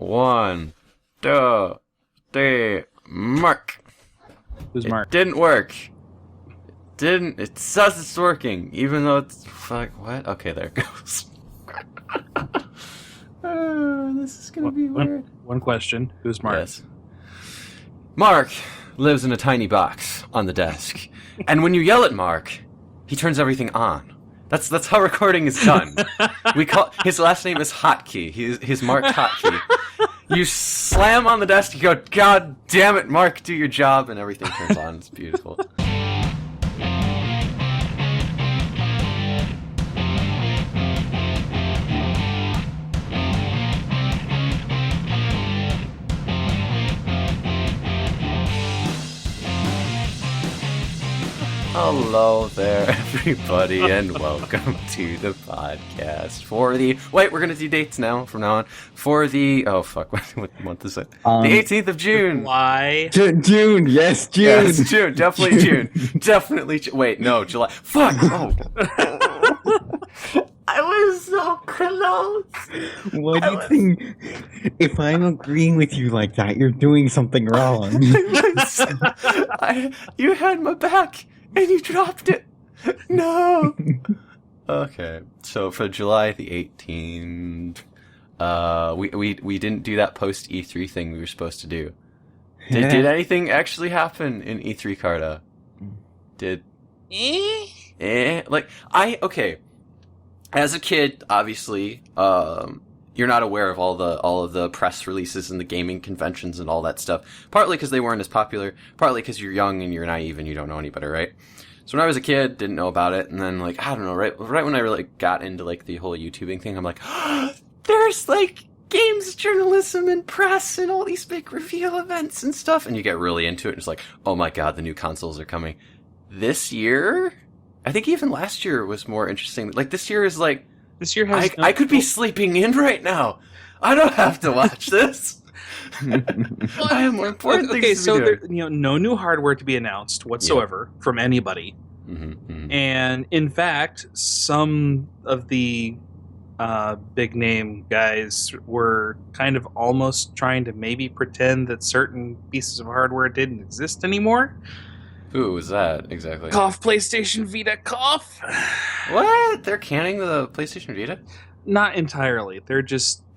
1, 2, 3, Mark. Who's Mark? It didn't work. It says it's working, even though it's fuck. What? Okay, there it goes. This is gonna be weird. One question: who's Mark? Yes. Mark lives in a tiny box on the desk, and when you yell at Mark, he turns everything on. That's how recording is done. We call his last name is Hotkey. He's Mark Hotkey. You slam on the desk, you go, God damn it, Mark, do your job, and everything turns on. It's beautiful. Hello there, everybody, and welcome to the podcast for the... Wait, we're going to do dates now, from now on. For the... Oh, fuck, what month is it? The 18th of June. July. June, yes, June. Yes, June, definitely June. Definitely Wait, no, July. Fuck! Oh. I was so close. What do you think? If I'm agreeing with you like that, you're doing something wrong. You had my back, and you dropped it. No. Okay, so for July the 18th, we didn't do that post E3 thing we were supposed to do. Did anything actually happen in E3 Carda? Okay. As a kid, obviously, you're not aware of all of the press releases and the gaming conventions and all that stuff. Partly because they weren't as popular, partly because you're young and you're naive and you don't know any better, right? So when I was a kid, didn't know about it, and then I don't know, right when I really got into the whole YouTubing thing, I'm like, oh, there's games journalism and press and all these big reveal events and stuff, and you get really into it. And it's like, oh my god, the new consoles are coming. This year, I think even last year was more interesting. This year is This year has. I could be sleeping in right now. I don't have to watch this. I have more important things to be doing. No new hardware to be announced whatsoever from anybody. Mm-hmm. And in fact, some of the big name guys were kind of almost trying to maybe pretend that certain pieces of hardware didn't exist anymore. Who was that exactly? Cough, PlayStation Vita, cough. What? They're canning the PlayStation Vita? Not entirely. They're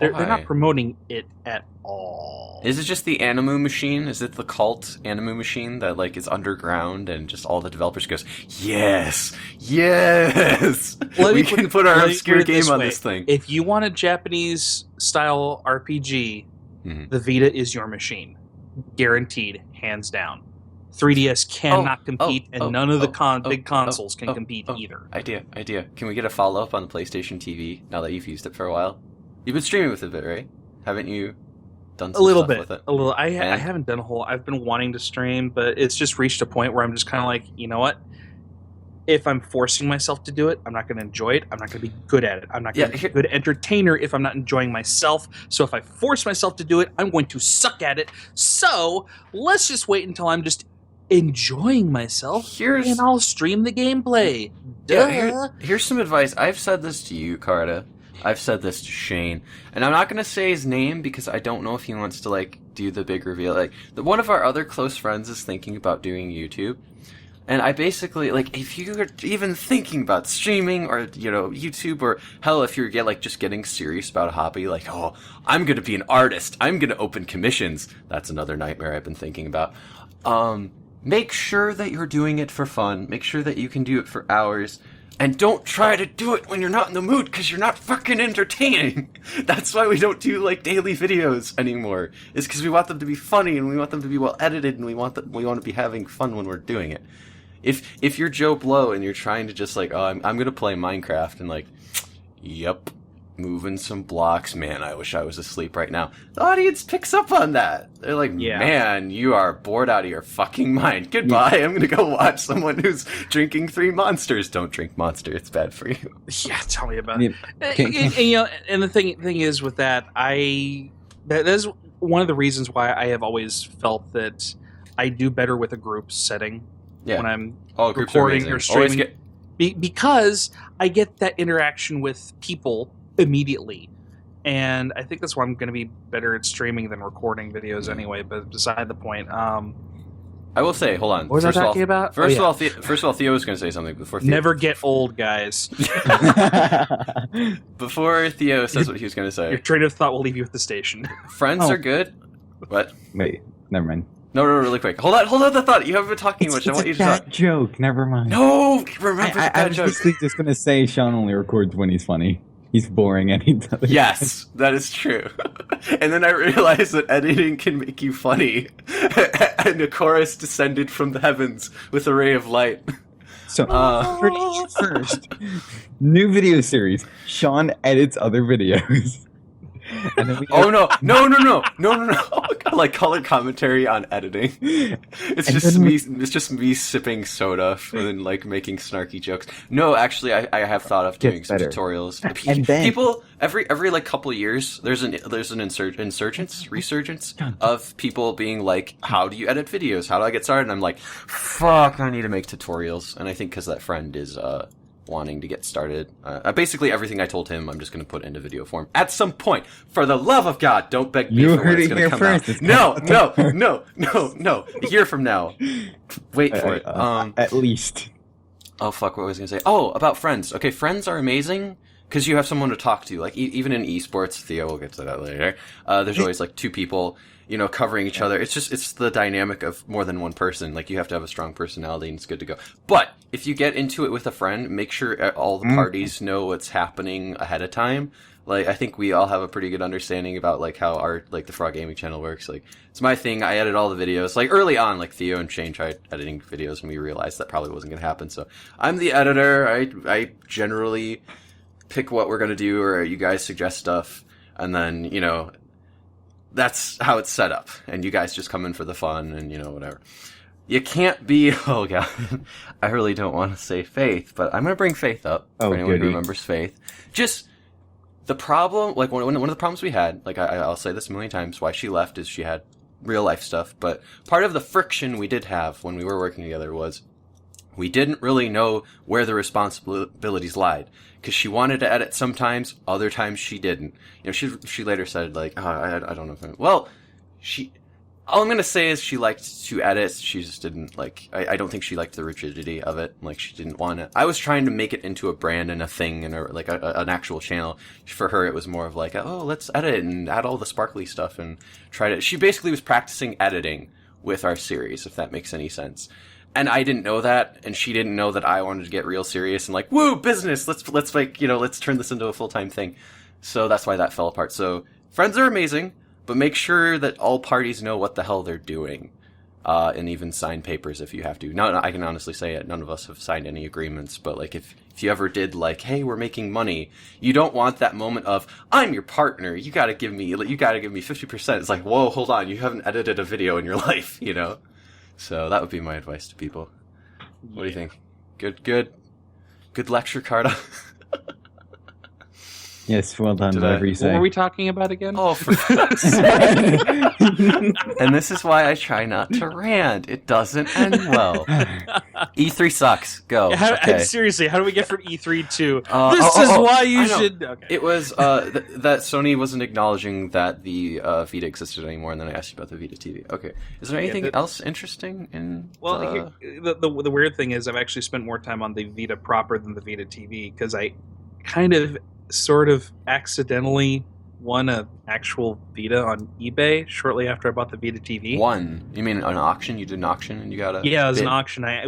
not promoting it at all. Is it just the Animu machine? Is it the cult Animu machine that is underground and just all the developers goes, yes, we can put our obscure game on this thing. If you want a Japanese style RPG, the Vita is your machine, guaranteed, hands down. 3DS cannot compete, and none of the big consoles can compete either. Idea. Can we get a follow-up on the PlayStation TV now that you've used it for a while? You've been streaming with it a bit, right? Haven't you done some stuff with it? A little. I haven't done a whole... I've been wanting to stream, but it's just reached a point where I'm just kind of you know what? If I'm forcing myself to do it, I'm not going to enjoy it. I'm not going to be good at it. I'm not going to be a good entertainer if I'm not enjoying myself. So if I force myself to do it, I'm going to suck at it. So let's just wait until I'm just enjoying myself, and I'll stream the gameplay. Here's some advice. I've said this to you, Carda. I've said this to Shane, and I'm not going to say his name because I don't know if he wants to do the big reveal. One of our other close friends is thinking about doing YouTube, and I basically if you're even thinking about streaming or YouTube, or hell, if you're just getting serious about a hobby, oh, I'm going to be an artist, I'm going to open commissions. That's another nightmare I've been thinking about. Make sure that you're doing it for fun. Make sure that you can do it for hours. And don't try to do it when you're not in the mood, because you're not fucking entertaining. That's why we don't do daily videos anymore. It's because we want them to be funny, and we want them to be well edited, and we want to be having fun when we're doing it. If you're Joe Blow and you're trying to just I'm gonna play Minecraft and yep, moving some blocks, man, I wish I was asleep right now. The audience picks up on that. They're man, you are bored out of your fucking mind. Goodbye, I'm gonna go watch someone who's drinking 3 Monsters. Don't drink Monster, it's bad for you. Yeah, tell me about it. And the thing is with that, that is one of the reasons why I have always felt that I do better with a group setting when I'm recording or streaming. Because I get that interaction with people immediately. and I think that's why I'm going to be better at streaming than recording videos anyway. But beside the point, I will say, hold on. what was I talking about? First of all, Theo was going to say something before. Theo, Never get old, guys. Before Theo says what he was going to say, Your train of thought will leave you at the station. friends are good. What? Wait, never mind. No, really quick. Hold on the thought. You haven't been talking much. I want you to talk. Joke. Never mind. No, remember I that was joke. just gonna say Sean only records when he's funny. He's boring and he doesn't. Yes, that is true. And then I realized that editing can make you funny. And a chorus descended from the heavens with a ray of light. So, first, new video series. Sean edits other videos. And then no! Like color commentary on editing. It's just me sipping soda and then like making snarky jokes. No, actually, I have thought of doing some tutorials. And then, people every like couple of years, there's an resurgence of people being like, "How do you edit videos? How do I get started?" And I'm like, "Fuck, I need to make tutorials." And I think because that friend is wanting to get started. Basically, everything I told him, I'm just going to put into video form at some point. For the love of God, don't beg me for when it's going to come out. No. A year from now. Wait for it. At least. Oh, fuck, what was I going to say? Oh, about friends. Okay, friends are amazing because you have someone to talk to. Like, even in esports, Theo, we'll get to that later. There's always, like, two people, covering each other. It's the dynamic of more than one person. Like, you have to have a strong personality and it's good to go. But if you get into it with a friend, make sure all the parties know what's happening ahead of time. Like, I think we all have a pretty good understanding about, like, how the Frog Gaming channel works. Like, it's my thing. I edit all the videos. Like, early on, like, Theo and Shane tried editing videos and we realized that probably wasn't going to happen. So, I'm the editor. I generally pick what we're going to do, or you guys suggest stuff. And then, that's how it's set up. And you guys just come in for the fun and, whatever. You can't be... Oh, God. I really don't want to say Faith, but I'm going to bring Faith up for anyone who remembers Faith. Just the problem... Like, one of the problems we had, like, I'll say this a million times, why she left is she had real-life stuff. But part of the friction we did have when we were working together was we didn't really know where the responsibilities lied. Because she wanted to edit sometimes, other times she didn't. She later said, like, I don't know. Well, all I'm going to say is she liked to edit. She just didn't, like, I don't think she liked the rigidity of it. Like, she didn't want it. I was trying to make it into a brand and a thing and an actual channel. For her, it was more of like, oh, let's edit and add all the sparkly stuff and try to... She basically was practicing editing with our series, if that makes any sense. And I didn't know that, and she didn't know that I wanted to get real serious and like, woo, business, let's like, let's turn this into a full-time thing. So that's why that fell apart. So friends are amazing, but make sure that all parties know what the hell they're doing, and even sign papers if you have to. No, I can honestly say it. None of us have signed any agreements, but like if you ever did like, hey, we're making money, you don't want that moment of, I'm your partner, you gotta give me 50%. It's like, whoa, hold on, you haven't edited a video in your life, So that would be my advice to people. What do you think? Good lecture, Carda. Yes, well done, whatever you say. What were we talking about again? Oh, for fuck's sake. And this is why I try not to rant. It doesn't end well. E3 sucks. Go. Okay. Seriously, how do we get from E3 to this is why you should... Okay. It was that Sony wasn't acknowledging that the Vita existed anymore, and then I asked you about the Vita TV. Okay. Is there anything else interesting in... Well, the weird thing is I've actually spent more time on the Vita proper than the Vita TV, because I kind of sort of accidentally won an actual Vita on eBay shortly after I bought the Vita TV. Won? You mean an auction? You did an auction and you got a... Yeah, it was an auction. I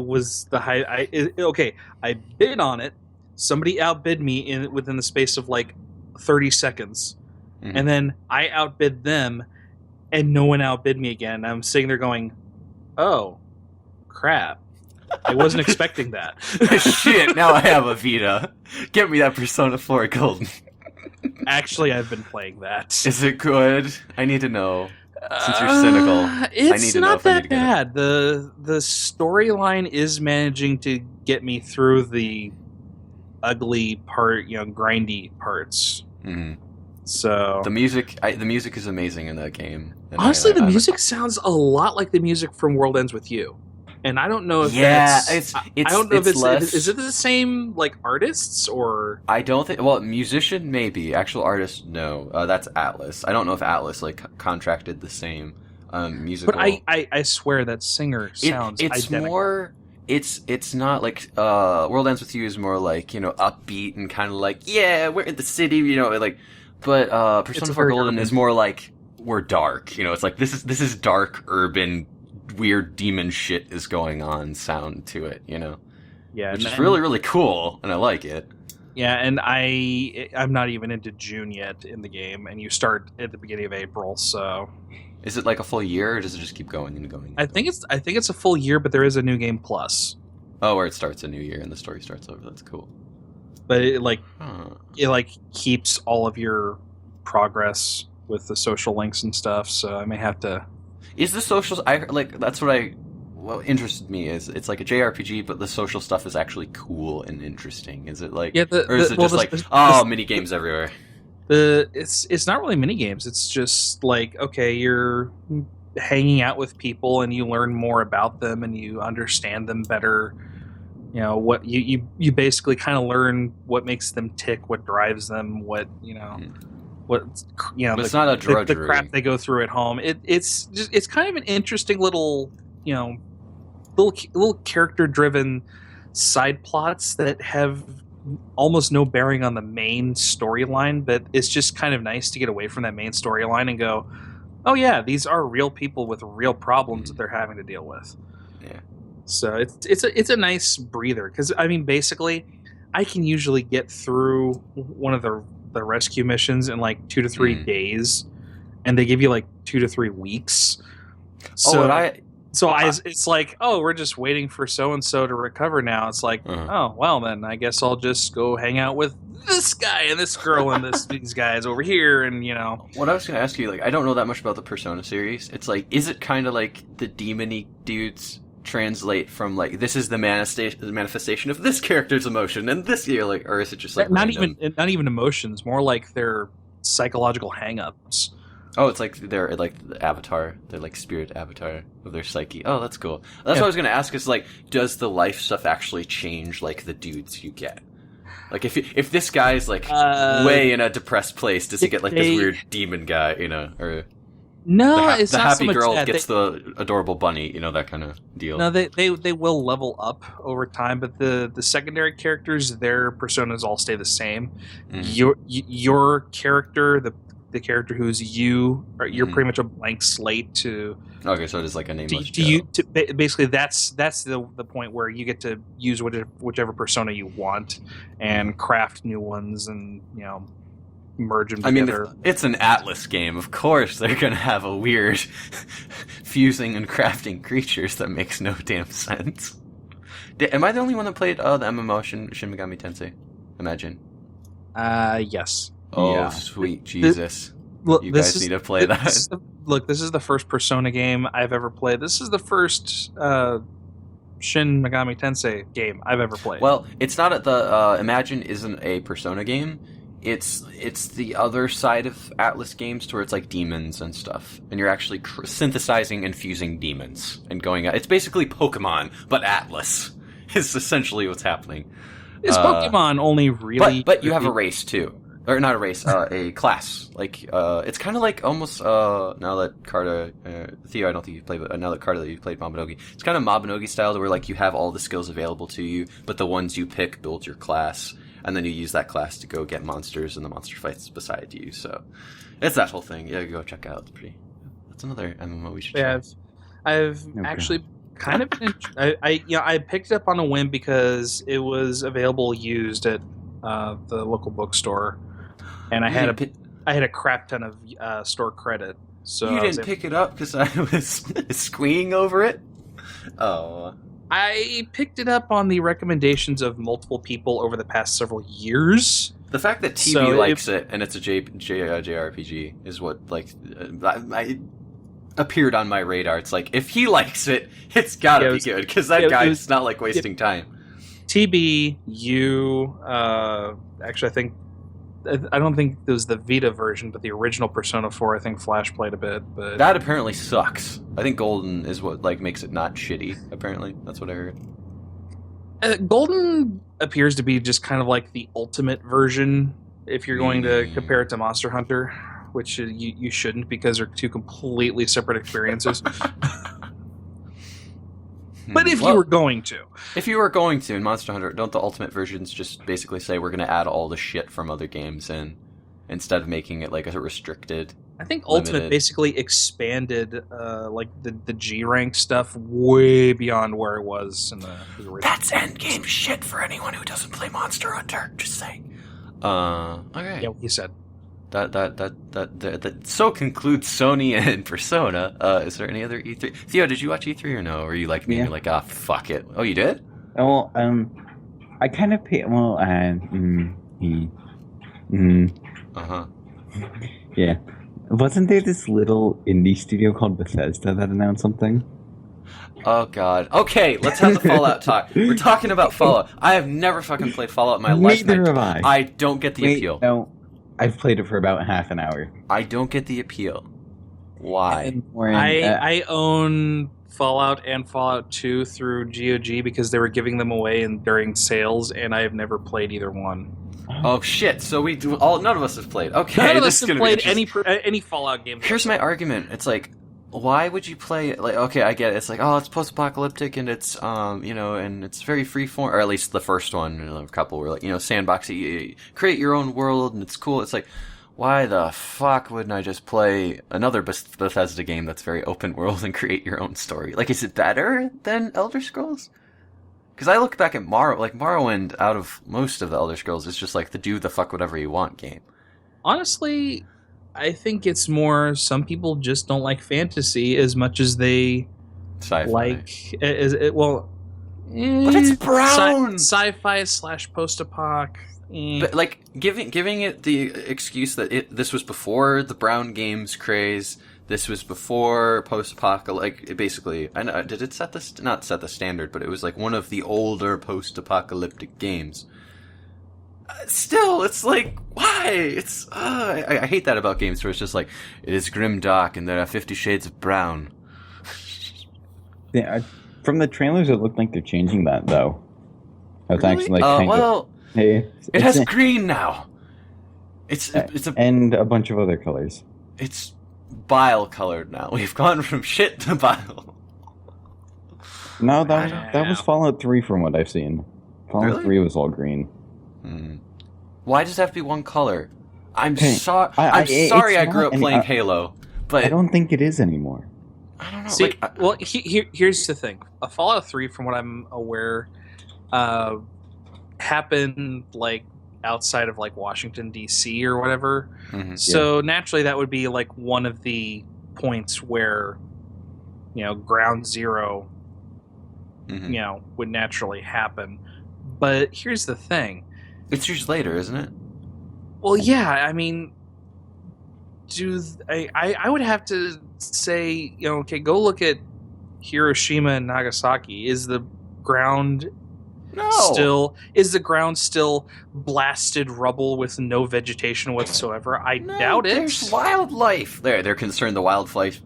bid on it. Somebody outbid me within the space of like 30 seconds. Mm-hmm. And then I outbid them and no one outbid me again. I'm sitting there going, oh, crap. I wasn't expecting that. Shit, now I have a Vita. Get me that Persona 4 Golden. Actually, I've been playing that. Is it good? I need to know. Since you're cynical, it's not that bad. The storyline is managing to get me through the ugly part, grindy parts. Mm-hmm. So the music is amazing in that game. And honestly, the music sounds a lot like the music from World Ends With You. and I don't know if it's I don't know if it's less. is it the same like artists or I don't think. Well, musician maybe. Actual artist, no. That's Atlas. I don't know if Atlas like contracted the same musical. But I swear that singer sounds it's identical. more. It's not like World Ends With You is more like upbeat and kind of like we're in the city like, but Persona 4 Golden is more like we're dark it's like this is dark urban weird demon shit is going on sound to it which is really really cool and I like it. Yeah, and I'm not even into June yet in the game, and you start at the beginning of April, so. Is it like a full year, or does it just keep going and going? I think it's a full year, but there is a new game plus. Oh, where it starts a new year and the story starts over. That's cool. But it keeps all of your progress with the social links and stuff. So I may have to. Is the socials? That's what interested me is it's like a JRPG, but the social stuff is actually cool and interesting. Is it like, or is it just mini games everywhere? It's not really mini games. It's just like, okay, you're hanging out with people and you learn more about them and you understand them better. What you basically kind of learn what makes them tick, what drives them, what but it's not a drudgery. The crap they go through at home. It's kind of an interesting little little character driven side plots that have almost no bearing on the main storyline, but it's just kind of nice to get away from that main storyline and go, oh yeah, these are real people with real problems that they're having to deal with. Yeah. So it's a nice breather because I mean basically I can usually get through one of the rescue missions in like 2 to 3 days, and they give you like 2 to 3 weeks. So it's like, oh, we're just waiting for so-and-so to recover now. It's like, oh, well, then I guess I'll just go hang out with this guy and this girl and these guys over here. And, What I was going to ask you, I don't know that much about the Persona series. It's like, is it kind of like the demon-y dudes translate from, like, this is the manifestation of this character's emotion and this year, like, or is it just like not even emotions, more like their psychological hang-ups. Oh, it's like they're like the avatar, they're like spirit avatar of their psyche. Oh, that's cool. That's what I was going to ask is like, does the life stuff actually change like the dudes you get? Like if this guy's like way in a depressed place, does he get like this weird demon guy, or no? It's the not happy so much girl that. gets the adorable bunny, that kind of deal. No, they will level up over time, but the secondary characters, their personas all stay the same. Your character, the character who's you're pretty much a blank slate to. Okay, so it is like a nameless. Basically, that's the point where you get to use whichever persona you want and craft new ones and merge them together. I mean, it's an Atlas game. Of course, they're gonna have a weird fusing and crafting creatures that makes no damn sense. Am I the only one that played the MMO Shin Megami Tensei? Imagine. Yes. Oh, yeah. Sweet Jesus. You guys need to play that. This is the first Persona game I've ever played. This is the first Shin Megami Tensei game I've ever played. Well, it's not at the... Imagine isn't a Persona game. It's the other side of Atlas games to where it's like demons and stuff. And you're actually synthesizing and fusing demons and going out. It's basically Pokemon, but Atlas is essentially what's happening. Is Pokemon only really... But you have a race, too. Or not a race, a class. Like, it's kind of like almost, now that Carda, Theo, I don't think you've played, but now that Carda, you've played Mabinogi, it's kind of Mabinogi style where, like, you have all the skills available to you, but the ones you pick build your class, and then you use that class to go get monsters, and the monster fights beside you, so it's that whole thing. Yeah, go check out. That's another MMO we should try. I've actually kind of, I picked it up on a whim because it was available used at the local bookstore. And I had a crap ton of store credit. So you didn't pick it up because I was squeeing over it? Oh. I picked it up on the recommendations of multiple people over the past several years. The fact that TB likes it and it's a JRPG is what, like, I appeared on my radar. It's like, if he likes it, it's gotta be good because that guy's not, like, wasting time. TB, you, actually, I think I don't think it was the Vita version, but the original Persona 4. I think Flash played a bit, but That apparently sucks. I think Golden is what like makes it not shitty. Apparently, that's what I heard. Golden appears to be just kind of like the ultimate version. If you're going to compare it to Monster Hunter, which you shouldn't because they're two completely separate experiences. But if you were going to. If you were going to in Monster Hunter, don't the ultimate versions just basically say we're going to add all the shit from other games in instead of making it like a restricted? I think Ultimate basically expanded like the G rank stuff way beyond where it was in the original. That's endgame shit for anyone who doesn't play Monster Hunter. Just saying. Okay. Yeah, you said. That so concludes Sony and Persona. Is there any other E3? Theo, did you watch E3 or no? Or are you like me? Yeah. You're like, ah, fuck it. Oh, you did? Well, I kind of paid. Well, yeah. Wasn't there this little indie studio called Bethesda that announced something? Oh, God. Okay, let's have the Fallout talk. We're talking about Fallout. I have never fucking played Fallout in my life. Neither have I. I don't get the appeal. No. I've played it for about half an hour. I don't get the appeal. Why? I own Fallout and Fallout 2 through GOG because they were giving them away during sales, and I have never played either one. Oh shit! So none of us have played. Okay, none of us have played any Fallout game. Here's my argument. It's like, why would you play it? Like, okay, I get it. It's like, oh, it's post-apocalyptic and it's and it's very freeform, or at least the first one. A couple were like, sandbox. You create your own world and it's cool. It's like, why the fuck wouldn't I just play another Bethesda game that's very open world and create your own story? Like, is it better than Elder Scrolls? Because I look back at Morrowind, out of most of the Elder Scrolls, is just like the do the fuck whatever you want game. Honestly, I think it's more some people just don't like fantasy as much as they sci-fi. Like. But it's brown. Sci-fi / post-apoc. But like giving it the excuse that this was before the brown games craze. This was before post-apocalyptic, like, basically, I know, did it not set the standard, but it was like one of the older post-apocalyptic games. Still, it's like, why? It's, I hate that about games where it's just like, it is grim dark and there are 50 shades of brown. Yeah, from the trailers it looked like they're changing that, though. It's really? Actually like it has green now. And a bunch of other colors. It's bile colored now. We've gone from shit to bile. No, that was Fallout 3 from what I've seen. Fallout 3 was all green. Why does it have to be one color? I'm sorry I grew up playing Halo, but I don't think it is anymore. I don't know. See, here's the thing. A Fallout 3, from what I'm aware, happened like outside of like Washington D.C. or whatever. Mm-hmm. So naturally that would be like one of the points where ground zero would naturally happen. But here's the thing. It's years later, isn't it? Well, yeah, I mean, I would have to say, okay, go look at Hiroshima and Nagasaki. Is the ground still blasted rubble with no vegetation whatsoever? I doubt it. There's wildlife. They're concerned the wildlife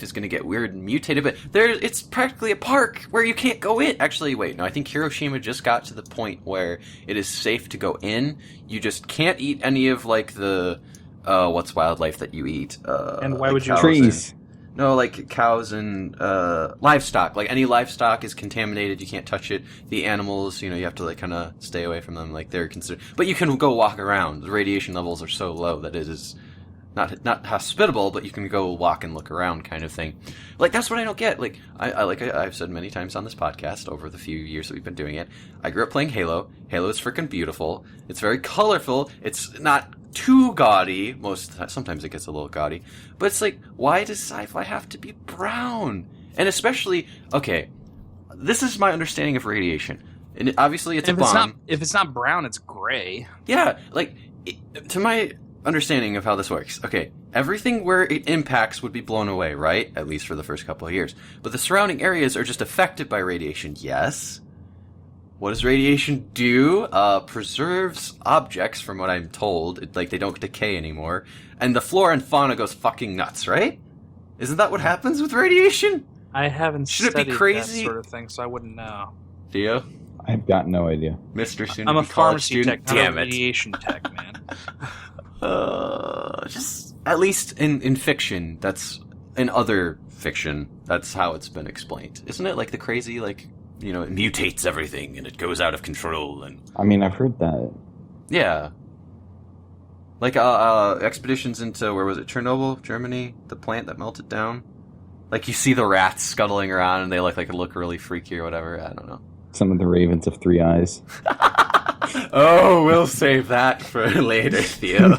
is going to get weird and mutated, but it's practically a park where you can't go in. Actually, wait, no, I think Hiroshima just got to the point where it is safe to go in. You just can't eat any of like the what's wildlife that you eat? And why would you? Trees. No, like cows and livestock. Like any livestock is contaminated. You can't touch it. The animals, you have to like kind of stay away from them. Like they're considered, but you can go walk around. The radiation levels are so low that it is not hospitable, but you can go walk and look around, kind of thing. Like that's what I don't get. Like I've said many times on this podcast over the few years that we've been doing it. I grew up playing Halo. Halo is freaking beautiful. It's very colorful. It's not too gaudy. Sometimes it gets a little gaudy, but it's like, why does sci-fi have to be brown? And especially, okay, this is my understanding of radiation, and obviously it's a bomb. If it's not brown, it's gray. Yeah, like to my understanding of how this works. Okay, everything where it impacts would be blown away, right? At least for the first couple of years, but the surrounding areas are just affected by radiation. Yes. what does radiation do? Preserves objects, from what I'm told. Like, they don't decay anymore. And the flora and fauna goes fucking nuts, right? Isn't that what happens with radiation? I haven't Should it studied be crazy? that sort of thing, so I wouldn't know. Theo? I've got no idea. Mr. Soon I'm a to be college pharmacy student. tech, not Damn a it. radiation tech, man. Just at least in fiction, that's in other fiction, that's how it's been explained. Isn't it like the crazy, like, you know, it mutates everything and it goes out of control and I mean, I've heard that. yeah. Like expeditions into, where was it, Chernobyl, Germany, the plant that melted down? Like you see the rats scuttling around and they look really freaky or whatever. I don't know. Some of the ravens of 3 eyes. Oh, we'll save that for later, Theo.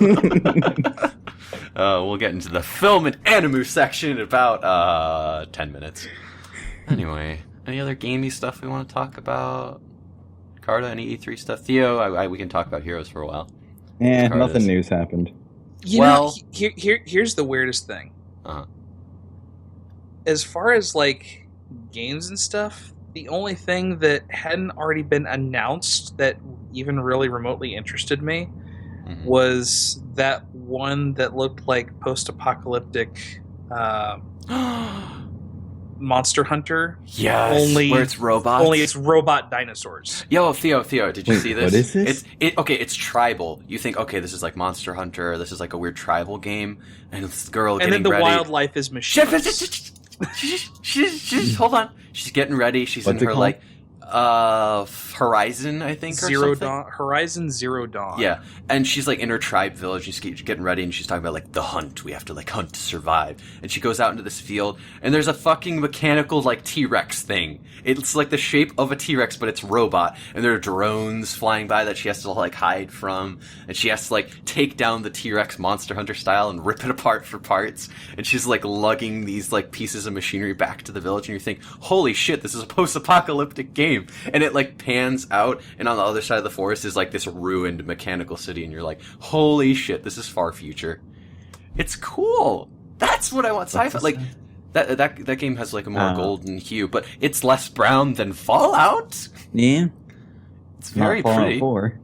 We'll get into the film and Animu section in about 10 minutes. Anyway, any other gamey stuff we want to talk about? Carda, any E3 stuff? Theo, we can talk about Heroes for a while. Nothing new's happened. You know, here's the weirdest thing. Uh-huh. As far as like games and stuff, the only thing that hadn't already been announced that even really remotely interested me was that one that looked like post-apocalyptic Monster Hunter. Yes, where it's robots. Only it's robot dinosaurs. Yo, Theo, did you see this? What is this? It's tribal. You think, okay, this is like Monster Hunter, or this is like a weird tribal game, and this girl getting ready. And then the wildlife is machines. She's hold on. She's getting ready. She's What's in it her called? like Horizon, I think, or Zero something. Dawn, Horizon Zero Dawn. Yeah, and she's like in her tribe village. She's getting ready, and she's talking about like the hunt. We have to like hunt to survive. And she goes out into this field, and there's a fucking mechanical like T-Rex thing. It's like the shape of a T-Rex, but it's robot. And there are drones flying by that she has to like hide from, and she has to like take down the T-Rex Monster Hunter style and rip it apart for parts. And she's like lugging these like pieces of machinery back to the village, and you think, holy shit, this is a post-apocalyptic game. And it like pans out, and on the other side of the forest is like this ruined mechanical city, and you're like, holy shit, this is far future. It's cool. That's what I want sci-fi. Like that game has like a more golden hue, but it's less brown than Fallout. Yeah. It's very not Fallout pretty. 4.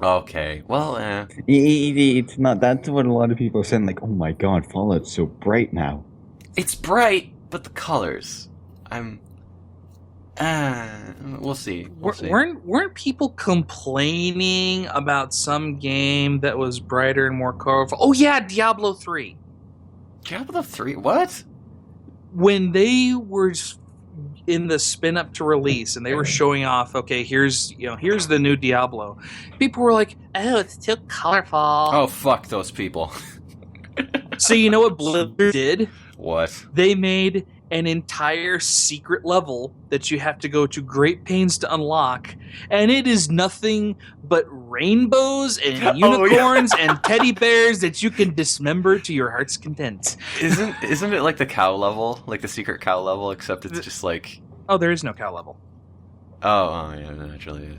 Okay, well, It's not. That's what a lot of people are saying. Like, oh my god, Fallout's so bright now. it's bright, but the colors, we'll see. Weren't people complaining about some game that was brighter and more colorful? Oh yeah, Diablo 3. Diablo 3? What? When they were in the spin up to release and they were showing off, okay, here's the new Diablo. People were like, "Oh, it's too colorful." Oh, fuck those people. So you know what Blizzard did? What? They made an entire secret level that you have to go to great pains to unlock, and it is nothing but rainbows and unicorns and teddy bears that you can dismember to your heart's content. Isn't it like the cow level, like the secret cow level, except it's just like, Oh, there is no cow level. oh yeah, naturally.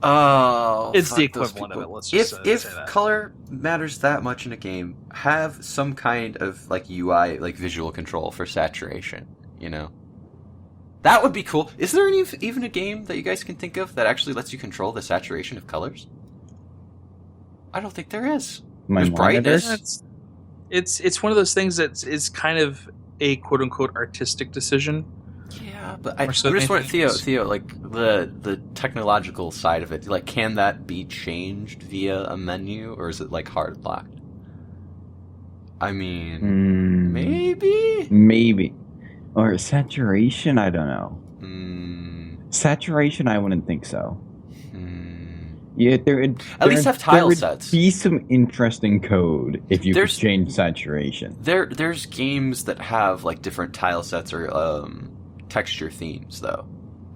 Oh, It's fuck the those equivalent people. of it. Let's just if say that. color matters that much in a game, have some kind of like UI, like visual control for saturation. You know, that would be cool. Is there even a game that you guys can think of that actually lets you control the saturation of colors? I don't think there is. My There's brightness. monitor? It's one of those things that is kind of a quote unquote artistic decision. Yeah, but I Or so just many want things. Theo, like the technological side of it. Like, can that be changed via a menu, or is it like hard locked? I mean, Maybe. Or saturation? I don't know. Saturation? I wouldn't think so. Yeah, At least have tile sets. Be some interesting code if you could There's- change saturation. There's games that have like different tile sets or texture themes though,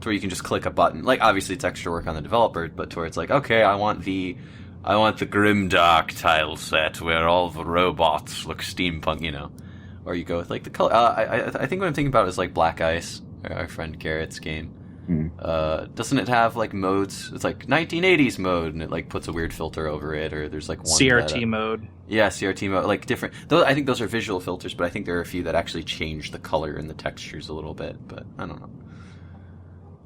to where you can just click a button. Like, obviously it's extra work on the developer, but to where it's like, okay, I want the grimdark tile set where all the robots look steampunk, you know. Or you go with like the color. I think what I'm thinking about is like Black Ice, our friend Garrett's game. Doesn't it have like modes? It's like 1980s mode, and it like puts a weird filter over it, or there's like one CRT mode. Yeah, CRT mode, like different. Those, I think those are visual filters, but I think there are a few that actually change the color and the textures a little bit. But I don't know.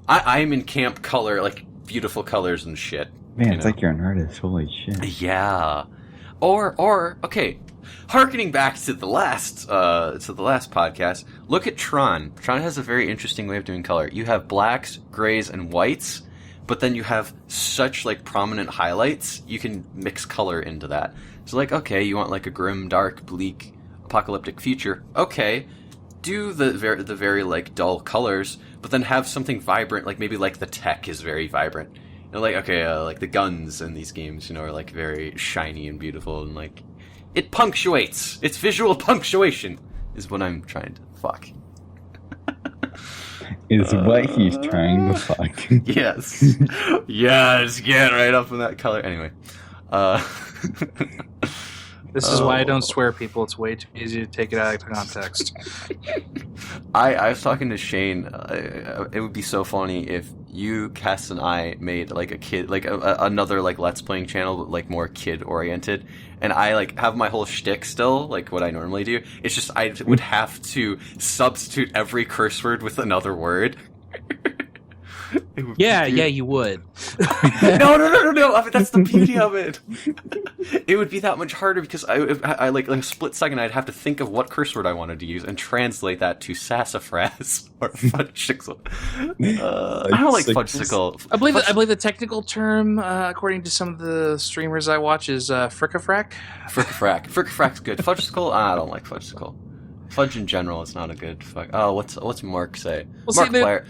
I'm in camp color, like beautiful colors and shit. Man, it's like you're an artist. Holy shit. Yeah. Or okay, harkening back to the last podcast, look at Tron. Tron has a very interesting way of doing color. You have blacks, grays, and whites, but then you have such like prominent highlights. You can mix color into that. So like, okay, you want like a grim, dark, bleak, apocalyptic future. Okay, do the very like dull colors, but then have something vibrant, like maybe like the tech is very vibrant. And like, okay, like the guns in these games, are like very shiny and beautiful, and like it punctuates. It's visual punctuation is what I'm trying to fuck. Is what he's trying to fuck. Yes. Yes, get right up in that color. Anyway. This is why I don't swear, people. It's way too easy to take it out of context. I was talking to Shane. It would be so funny if you, Cass, and I made like a kid, like another like Let's Playing channel, but like more kid oriented. And I like have my whole shtick still, like what I normally do. It's just I would have to substitute every curse word with another word. Yeah, you would. No. I mean, that's the beauty of it. It would be that much harder because I like a split second I'd have to think of what curse word I wanted to use and translate that to sassafras or fudgesicle. I don't like fudgesicle. I believe the technical term, according to some of the streamers I watch, is frickafrack. Frickafrack's good. Fudgesicle, I don't like fudgesicle. Fudge in general is not a good fuck. Oh, what's Mark say? Well, Mark Blair.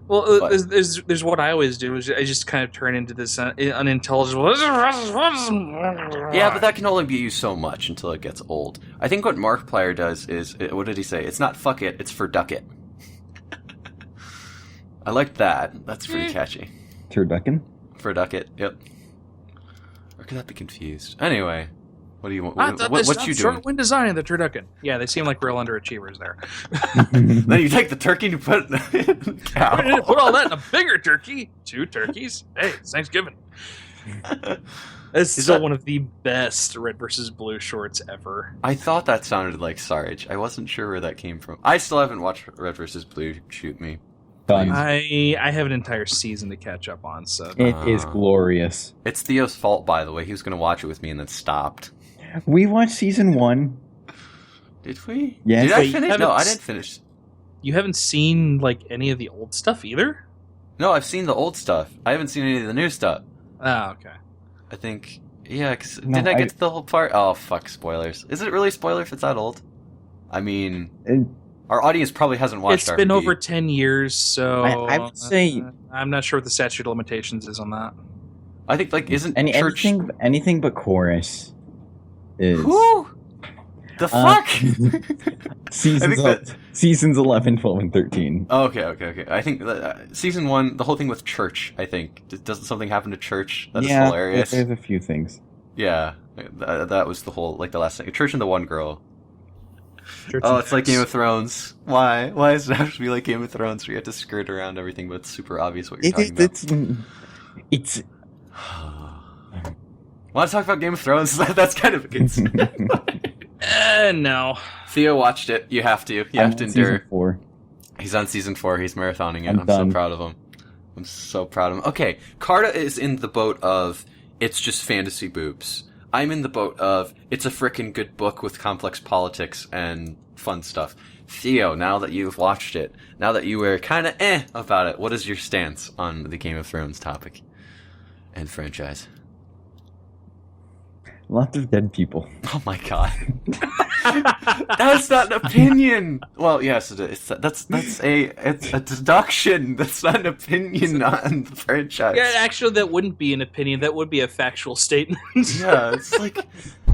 Well, there's what I always do is I just kind of turn into this unintelligible. Yeah, but that can only be used so much until it gets old. I think what Markiplier does is, what did he say? It's not fuck it, it's for duck it. I liked that. That's pretty catchy. Turducken? For duck it, yep. Or could that be confused? Anyway. What do you want? What you doing? Short-wind design in the turducken. Yeah, they seem like real underachievers there. Then you take the turkey and you put it in the cow. Put all that in a bigger turkey. 2 turkeys. Hey, it's Thanksgiving. It's still one of the best red versus blue shorts ever. I thought that sounded like Sarge. I wasn't sure where that came from. I still haven't watched Red versus Blue. Shoot me. Done. I have an entire season to catch up on, so It is glorious. It's Theo's fault, by the way. He was going to watch it with me and then stopped. We watched season 1. Did we? Yes. Did I finish? No, I didn't finish. You haven't seen like any of the old stuff either? No, I've seen the old stuff. I haven't seen any of the new stuff. Oh, okay. I think, yeah, did I get to the whole part? Oh, fuck, spoilers. Is it really a spoiler if it's that old? I mean, our audience probably hasn't watched It's been over 10 years, so I would say I'm not sure what the statute of limitations is on that. I think, like, isn't church... anything but chorus is... Who? The fuck? Seasons 11, 12, and 13. Oh, okay. I think season 1, the whole thing with church, I think. Doesn't something happen to church? That is hilarious. There's a few things. Yeah, that was the whole, like, the last thing. Church and the one girl. Church it's like Game of Thrones. Why? Why does it have to be like Game of Thrones where you have to skirt around everything, but it's super obvious what you're talking about? It's... Want to talk about Game of Thrones? That's kind of against... No. Theo watched it. You have to. You have to endure. Season 4. He's on season 4. He's marathoning it. I'm done. so proud of him. I'm so proud of him. Okay, Carda is in the boat of it's just fantasy boobs. I'm in the boat of it's a frickin' good book with complex politics and fun stuff. Theo, now that you've watched it, now that you were kind of about it, what is your stance on the Game of Thrones topic and franchise? Lots of dead people. Oh my god. That's not an opinion. Well, yes, it is. It's a deduction. That's not an opinion on the franchise. Yeah, actually, that wouldn't be an opinion. That would be a factual statement. Yeah, it's like,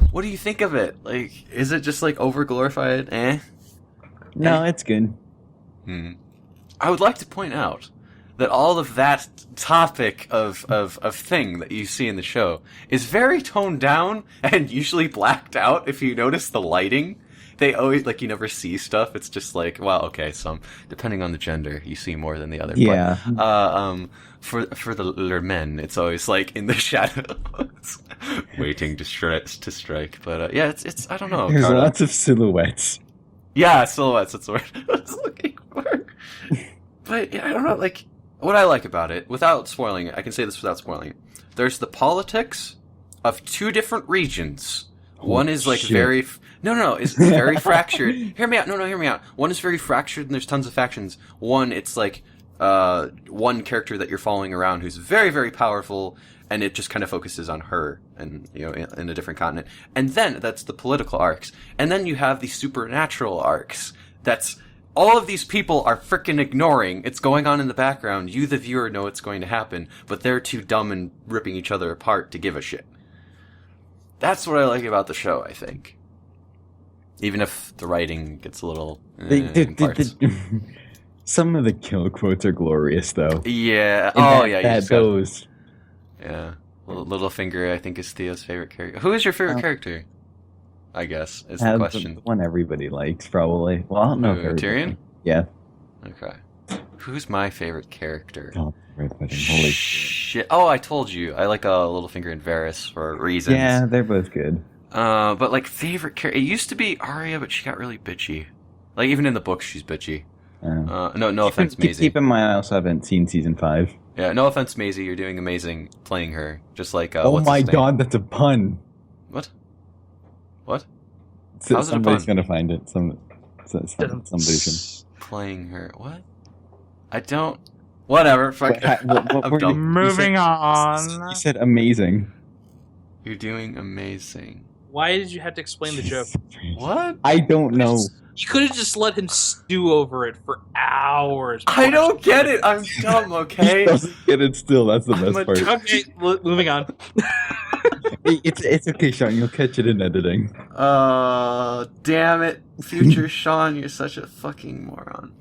what do you think of it? Like, is it just like over glorified? No, it's good. I would like to point out that all of that topic of thing that you see in the show is very toned down and usually blacked out. If you notice the lighting, they always, like, you never see stuff. It's just like, well, okay, some, depending on the gender, you see more than the other. Yeah. But, for the men, it's always like in the shadows, waiting to strike. But, yeah, it's, I don't know. There's Carda. lots of silhouettes. Yeah, silhouettes, that's the word I was looking for. But, yeah, I don't know, like, what I like about it, without spoiling it, I can say this without spoiling it. There's the politics of two different regions. One is like very... No, it's very fractured. Hear me out. No, hear me out. One is very fractured and there's tons of factions. One, it's like one character that you're following around who's very, very powerful, and it just kind of focuses on her and, you know, in a different continent. And then that's the political arcs. And then you have the supernatural arcs. That's... all of these people are frickin' ignoring. It's going on in the background. You, the viewer, know it's going to happen, but they're too dumb and ripping each other apart to give a shit. That's what I like about the show, I think. Even if the writing gets a little... in parts. Some of the kill quotes are glorious, though. Yeah. Those. Yeah. Littlefinger, I think, is Theo's favorite character. Who is your favorite character? I guess, is the question. The one everybody likes, probably. Well, I don't know. Tyrion? Yeah. Okay. Who's my favorite character? Oh, holy shit. Oh, I told you. I like Littlefinger and Varys for reasons. Yeah, they're both good. But like favorite character, it used to be Arya, but she got really bitchy. Like even in the books, she's bitchy. No offense, Maisie. Keep in mind, I also haven't seen season 5. Yeah, no offense, Maisie. You're doing amazing playing her. Just like oh my god, that's a pun. What? How's somebody's it a pun? Gonna find it. Somebody's gonna playing her. What? I don't. Whatever. Fuck. I'm dumb. Moving on. You said amazing. You're doing amazing. Why did you have to explain the joke? What? I don't know. You could have just let him stew over it for hours. I don't get it. I'm dumb, okay? He doesn't get it still. That's the best part. Okay, moving on. It's okay, Sean. You'll catch it in editing. Damn it. Future Sean, you're such a fucking moron.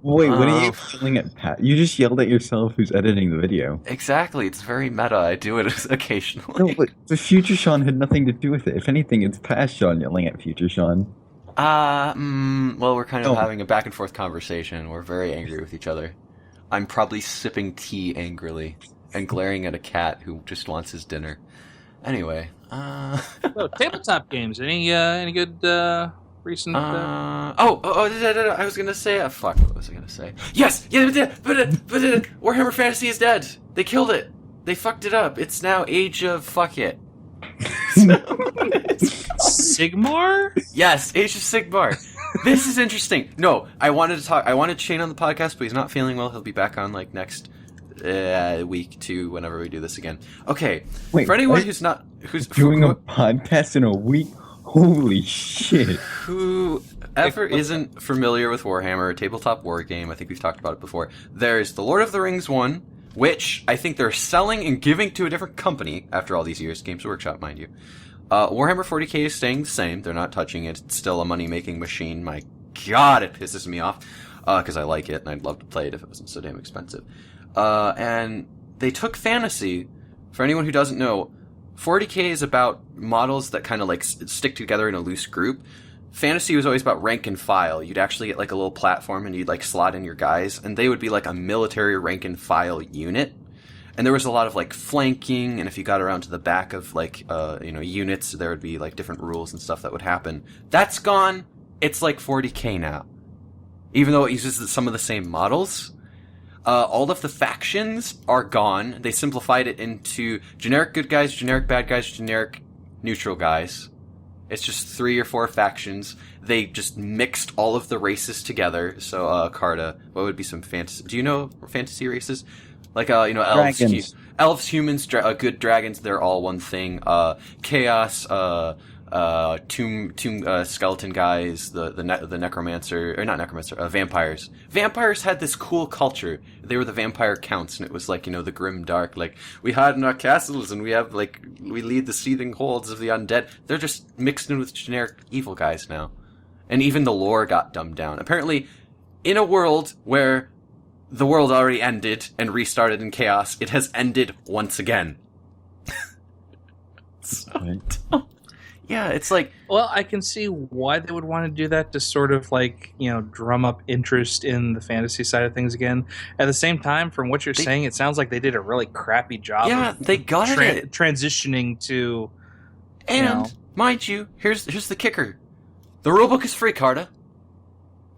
Wait, what are you yelling at Pat? You just yelled at yourself who's editing the video. Exactly. It's very meta. I do it occasionally. No, but the future Sean had nothing to do with it. If anything, it's past Sean yelling at future Sean. Well, we're kind of having a back and forth conversation. We're very angry with each other. I'm probably sipping tea angrily and glaring at a cat who just wants his dinner. Anyway, So, tabletop games. Any good recent? I was gonna say. Fuck. What was I gonna say? Yes. Yeah. But Warhammer Fantasy is dead. They killed it. They fucked it up. It's now Age of Fuck It. Sigmar? Yes, Age of Sigmar. This is interesting. No, I wanted Shane on the podcast, but he's not feeling well. He'll be back on like next week to whenever we do this again. Okay. Wait, for anyone who's doing a podcast in a week. Holy shit. Whoever isn't familiar with Warhammer, a tabletop war game, I think we've talked about it before. There's the Lord of the Rings one, which I think they're selling and giving to a different company after all these years. Games Workshop, mind you. Warhammer 40k is staying the same. They're not touching it. It's still a money-making machine. My god, it pisses me off. Because I like it, and I'd love to play it if it wasn't so damn expensive. And they took fantasy. For anyone who doesn't know, 40k is about models that kind of like stick together in a loose group. Fantasy was always about rank and file. You'd actually get like a little platform and you'd like slot in your guys, and they would be like a military rank and file unit. And there was a lot of like flanking, and if you got around to the back of like units, there would be like different rules and stuff that would happen. That's gone. It's like 40k now. Even though it uses some of the same models. All of the factions are gone. They simplified it into generic good guys, generic bad guys, generic neutral guys. It's just 3 or 4 factions. They just mixed all of the races together. So, Carda, what would be some fantasy? Do you know fantasy races? Like, elves, humans, good dragons, they're all one thing. Chaos, tomb skeleton guys, the necromancer, or not necromancer, vampires. Vampires had this cool culture. They were the vampire counts, and it was like, the grim dark, like, we hide in our castles, and we lead the seething holds of the undead. They're just mixed in with generic evil guys now. And even the lore got dumbed down. Apparently, in a world where the world already ended and restarted in chaos, it has ended once again. So dumb. Yeah, it's like... Well, I can see why they would want to do that, to sort of like, drum up interest in the fantasy side of things again. At the same time, from what you're saying, it sounds like they did a really crappy job of they got it. Transitioning to... And, mind you, here's the kicker. The rulebook is free, Carda.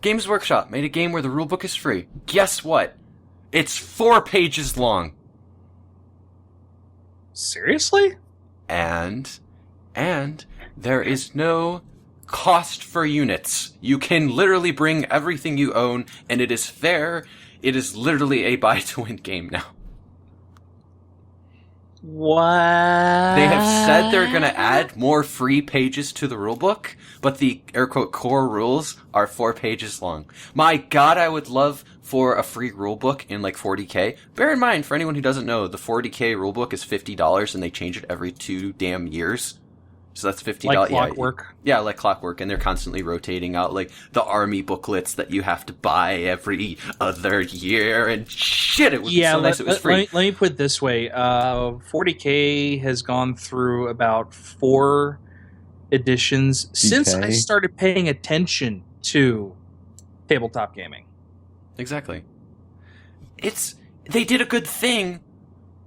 Games Workshop made a game where the rulebook is free. Guess what? It's 4 pages long. Seriously? And there is no cost for units. You can literally bring everything you own, and it is fair. It is literally a buy-to-win game now. What? They have said they're going to add more free pages to the rulebook, but the air quote core rules are 4 pages long. My God, I would love for a free rulebook in like 40K. Bear in mind, for anyone who doesn't know, the 40K rulebook is $50 and they change it every 2 damn years. So that's $50. Like clockwork. Yeah, like clockwork, and they're constantly rotating out like the army booklets that you have to buy every other year, and shit, it was so nice it was free. Let me put it this way: 40K has gone through about 4 editions since I started paying attention to tabletop gaming. Exactly. They did a good thing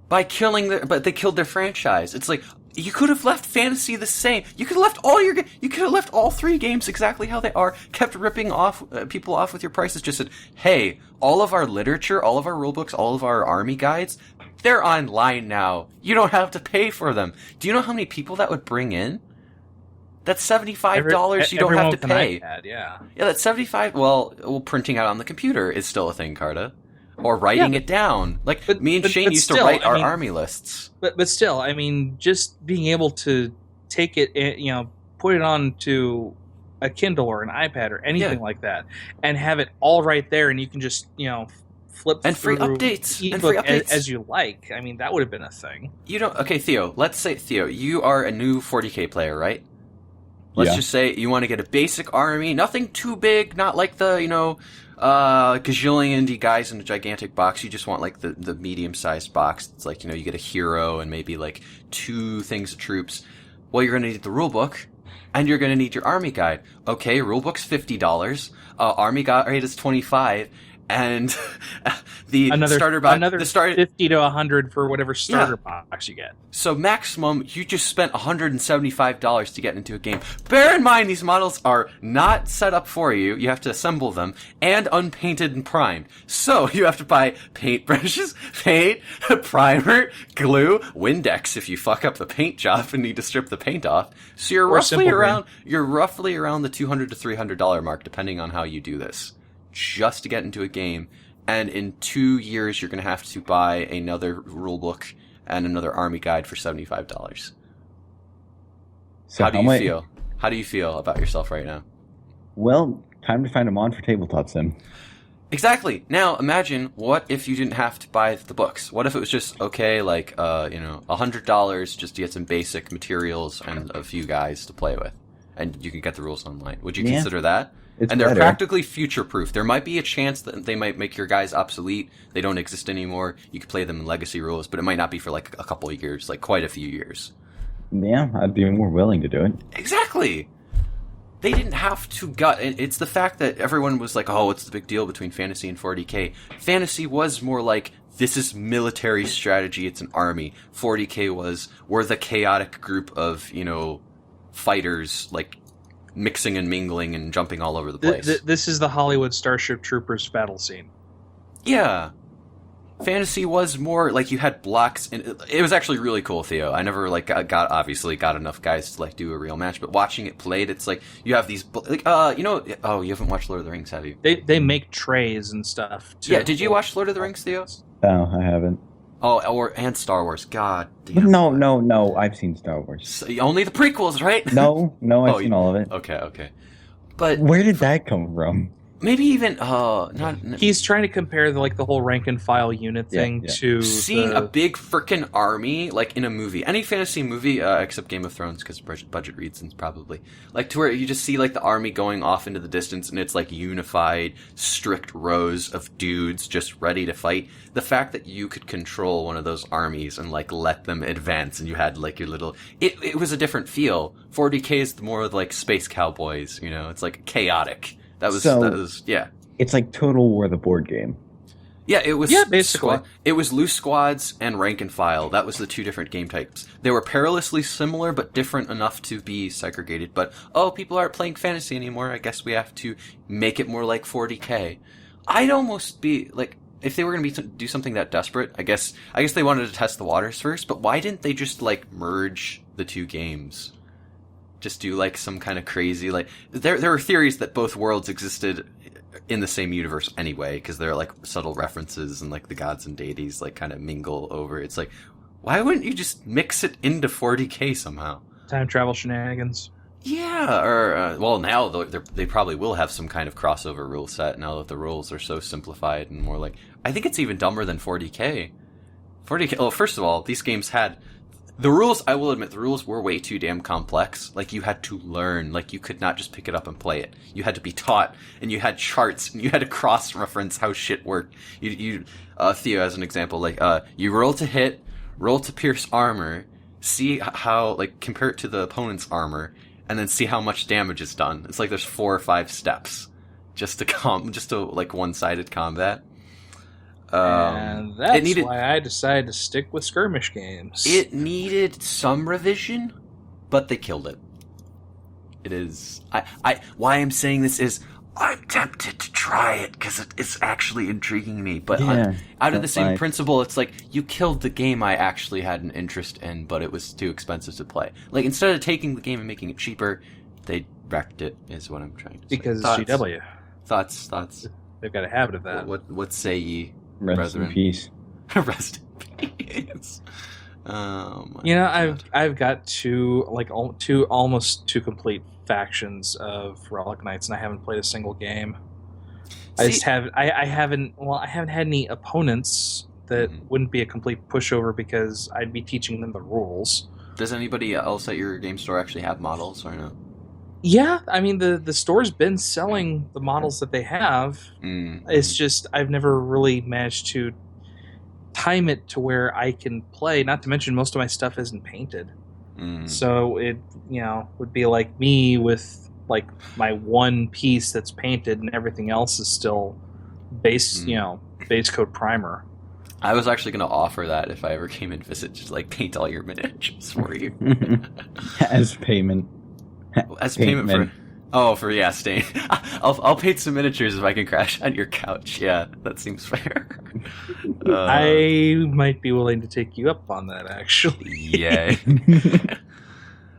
by but they killed their franchise. It's like, you could have left fantasy the same. You could have left all 3 games exactly how they are, kept ripping off people off with your prices, just said, hey, all of our literature, all of our rulebooks, all of our army guides, they're online now. You don't have to pay for them. Do you know how many people that would bring in? That's $75 you don't have to pay. iPad, yeah, that's $75. Well, printing out on the computer is still a thing, Carda. Or writing it down. Like, me and Shane used to write our army lists. But still, I mean, just being able to take it, put it onto a Kindle or an iPad or anything like that, and have it all right there, and you can just, flip and free through updates as you like. I mean, that would have been a thing. Okay, Theo, let's say, Theo, you are a new 40K player, right? Let's just say you want to get a basic army, nothing too big, not like the, gajillion guys in a gigantic box. You just want like the medium-sized box. It's like, you get a hero and maybe like 2 things of troops. Well, you're going to need the rulebook, and you're going to need your army guide. Okay, rulebook's $50, army guide is $25, and the starter box, another $50 to $100 for whatever starter box you get. So maximum, you just spent $175 to get into a game. Bear in mind, these models are not set up for you. You have to assemble them, and unpainted and primed. So you have to buy paintbrushes, paint, primer, glue, Windex if you fuck up the paint job and need to strip the paint off. So you're roughly around the $200 to $300 mark, depending on how you do this, just to get into a game. And in 2 years, you're going to have to buy another rulebook and another army guide for $75. So how do you feel? How do you feel about yourself right now? Well, time to find a mod for Tabletop Sim. Exactly. Now, imagine, what if you didn't have to buy the books? What if it was just, like, $100 just to get some basic materials and a few guys to play with, and you can get the rules online? Would you consider that? And they're practically future-proof. There might be a chance that they might make your guys obsolete. They don't exist anymore. You could play them in legacy rules, but it might not be for like a couple of years, like quite a few years. Yeah, I'd be more willing to do it. Exactly. They didn't have to it's the fact that everyone was like, oh, what's the big deal between fantasy and 40K? Fantasy was more like, this is military strategy, it's an army. 40K we're the chaotic group of, fighters, like, mixing and mingling and jumping all over the place. This is the Hollywood Starship Troopers battle scene. Yeah. Fantasy was more like you had blocks, and it was actually really cool, Theo. I never got enough guys to like do a real match, but watching it played, it's like you have these you haven't watched Lord of the Rings, have you? They make trays and stuff too. Yeah, did you watch Lord of the Rings, Theo? No, I haven't. Oh, and Star Wars. God damn. No. I've seen Star Wars. So, only the prequels, right? No, I've seen all of it. Okay. But where did that come from? Maybe even he's trying to compare the whole rank and file unit thing to seeing a big frickin' army like in a movie, any fantasy movie except Game of Thrones, because budget reasons probably, like to where you just see like the army going off into the distance and it's like unified strict rows of dudes just ready to fight. The fact that you could control one of those armies and like let them advance, and you had like your little it was a different feel. 40K is more like Space Cowboys, it's like chaotic. That was yeah. It's like Total War, the board game. Yeah, it was. Yeah, basically. It was loose squads and rank and file. That was the 2 different game types. They were perilously similar, but different enough to be segregated. But, people aren't playing fantasy anymore. I guess we have to make it more like 40K. I'd almost be, like, if they were going to do something that desperate, I guess they wanted to test the waters first. But why didn't they just like merge the two games? Just do like some kind of crazy like there were theories that both worlds existed in the same universe anyway, because there are like subtle references and like the gods and deities like kind of mingle over. It's like, why wouldn't you just mix it into 40K somehow? Time travel shenanigans. Yeah, or well, now they probably will have some kind of crossover rule set now that the rules are so simplified and more like. I think it's even dumber than 40K. 40K. Well, first of all, these games had the rules. I will admit the rules were way too damn complex. Like you had to learn. Like you could not just pick it up and play it. You had to be taught, and you had charts, and you had to cross-reference how shit worked. You Theo, as an example, like you roll to hit, roll to pierce armor, see how like compare it to the opponent's armor. And then see how much damage is done. It's like there's 4 or 5 steps just to like one-sided combat. And that's why I decided to stick with skirmish games. It needed some revision, but they killed it. It is why I'm saying this is I'm tempted to try it because it's actually intriguing me. But out of the same principle, it's like you killed the game I actually had an interest in, but it was too expensive to play. Like instead of taking the game and making it cheaper, they wrecked it. Is what I'm trying to say. Because it's GW. Thoughts. They've got a habit of that. What say ye, Rest brethren? in peace. Rest in peace. I've got almost two complete factions of Relic Knights, and I haven't played a single game. I haven't had any opponents that wouldn't be a complete pushover because I'd be teaching them the rules. Does anybody else at your game store actually have models or no? Yeah, I mean the store's been selling the models that they have. It's just I've never really managed to time it to where I can play. Not to mention most of my stuff isn't painted. So it would be like me with like my one piece that's painted and everything else is still base coat primer. I was actually going to offer that if I ever came and visit, just like paint all your miniatures for you as payment. As payment for staying. I'll paint some miniatures if I can crash on your couch. Yeah, that seems fair. I might be willing to take you up on that, actually. Yay.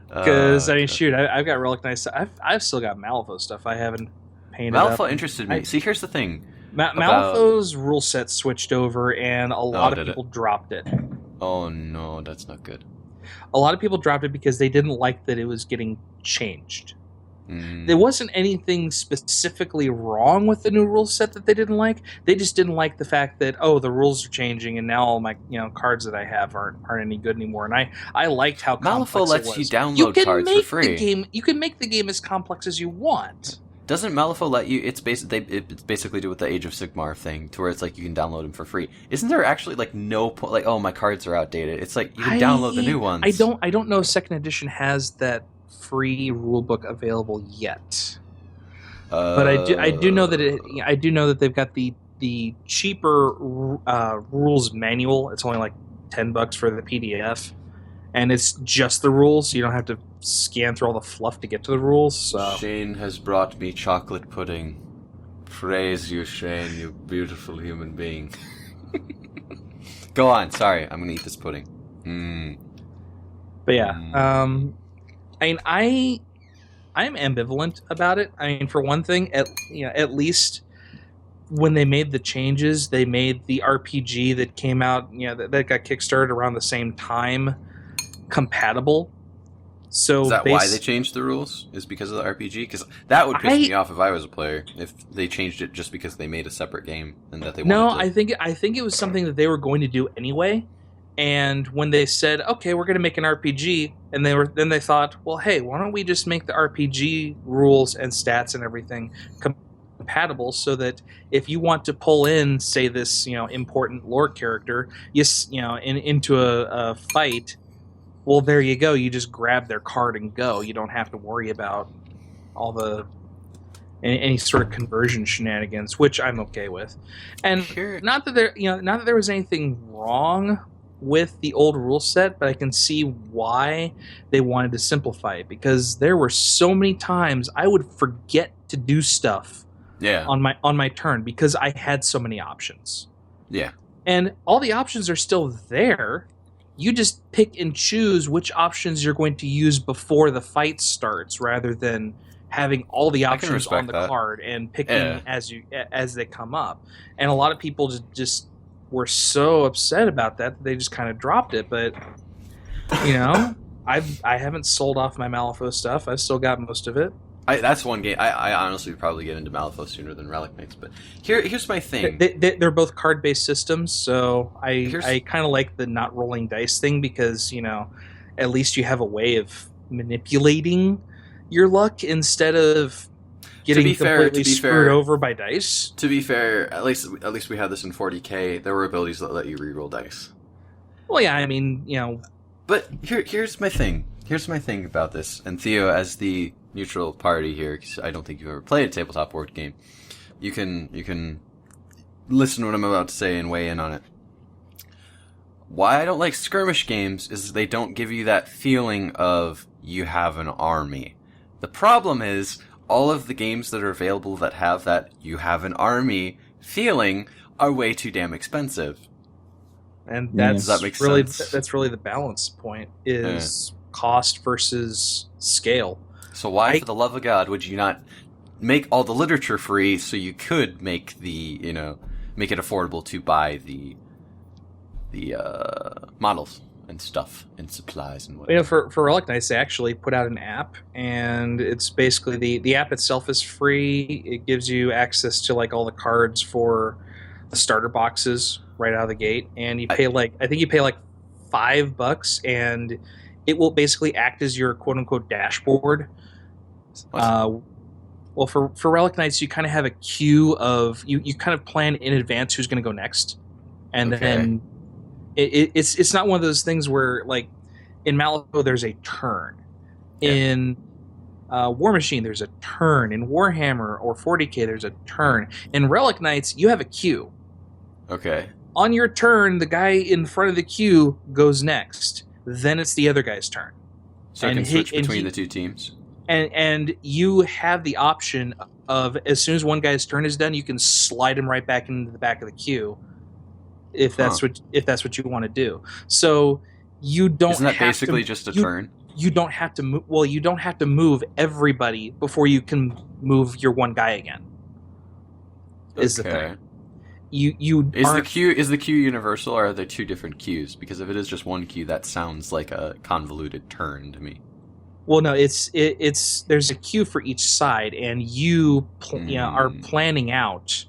Because shoot, I've got Relic Knights. I've still got Malifaux stuff I haven't painted. Malifaux interested me. See, here's the thing. Malifaux's rule set switched over, and a lot of people dropped it. Oh no, that's not good. A lot of people dropped it because they didn't like that it was getting changed. There wasn't anything specifically wrong with the new rule set that they didn't like. They just didn't like the fact that the rules are changing and now all my cards that I have aren't any good anymore. And I liked how Malifaux lets you download cards for free. You can make the game as complex as you want. Doesn't Malifaux let you? It's basically do with the Age of Sigmar thing, to where it's like you can download them for free. Isn't there actually like no point? Like, oh, my cards are outdated. It's like you can download the new ones. I don't know if Second Edition has that free rulebook available yet, but I do know that they've got the cheaper rules manual. It's only like $10 for the PDF, and it's just the rules. So you don't have to scan through all the fluff to get to the rules. So. Shane has brought me chocolate pudding. Praise you, Shane, you beautiful human being. Go on. Sorry, I'm gonna eat this pudding. But yeah, I'm ambivalent about it. I mean, for one thing, at least when they made the changes, they made the RPG that came out, that got kickstarted around the same time, compatible. So is that why they changed the rules? Is because of the RPG? Because that would piss me off if I was a player. If they changed it just because they made a separate game and that they wanted to... I think it was something that they were going to do anyway. And when they said, "Okay, we're going to make an RPG," and then they thought, "Well, hey, why don't we just make the RPG rules and stats and everything compatible, so that if you want to pull in, say, this important lore character, into a fight, well, there you go. You just grab their card and go. You don't have to worry about all the any sort of conversion shenanigans," which I'm okay with. And not that there was anything wrong with the old rule set, but I can see why they wanted to simplify it, because there were so many times I would forget to do stuff on my turn because I had so many options. Yeah. And all the options are still there. You just pick and choose which options you're going to use before the fight starts, rather than having all the options on the card and picking as they come up. And a lot of people just were so upset about that they just kind of dropped it. But I haven't sold off my Malifaux stuff. I've still got most of it. That's one game. I honestly would probably get into Malifaux sooner than Relic Knights. But here's my thing. They're both card-based systems, so I kind of like the not rolling dice thing because, at least you have a way of manipulating your luck instead of getting completely screwed over by dice. To be fair, at least we had this in 40K. There were abilities that let you reroll dice. Well, yeah, I mean, But here's my thing. Here's my thing about this. And Theo, as the neutral party here, because I don't think you've ever played a tabletop board game, you can listen to what I'm about to say and weigh in on it. Why I don't like skirmish games is they don't give you that feeling of you have an army. The problem is all of the games that are available that have that you have an army feeling are way too damn expensive. And that's Does that make really sense? that's really the balance point is cost versus scale. So why, for the love of God, would you not make all the literature free so you could make make it affordable to buy the models and stuff and supplies and whatever? For Relic Knights, they actually put out an app, and it's basically the app itself is free. It gives you access to all the cards for the starter boxes right out of the gate, and you pay I think you pay $5, and it will basically act as your quote unquote dashboard. Well, for Relic Knights, you kind of have a queue of you kind of plan in advance who's going to go next, and then it's not one of those things where in Malifaux there's a turn, in War Machine there's a turn, in Warhammer or 40K there's a turn. In Relic Knights you have a queue. Okay. On your turn, the guy in front of the queue goes next. Then it's the other guy's turn. So I can switch between the two teams. And you have the option of, as soon as one guy's turn is done, you can slide him right back into the back of the queue, if that's what you want to do. So you don't. Isn't that basically just a turn? You don't have to move. Well, you don't have to move everybody before you can move your one guy again. Is the thing. Is the queue universal, or are there two different queues? Because if it is just one queue, that sounds like a convoluted turn to me. Well, no, it's there's a queue for each side, and you are planning out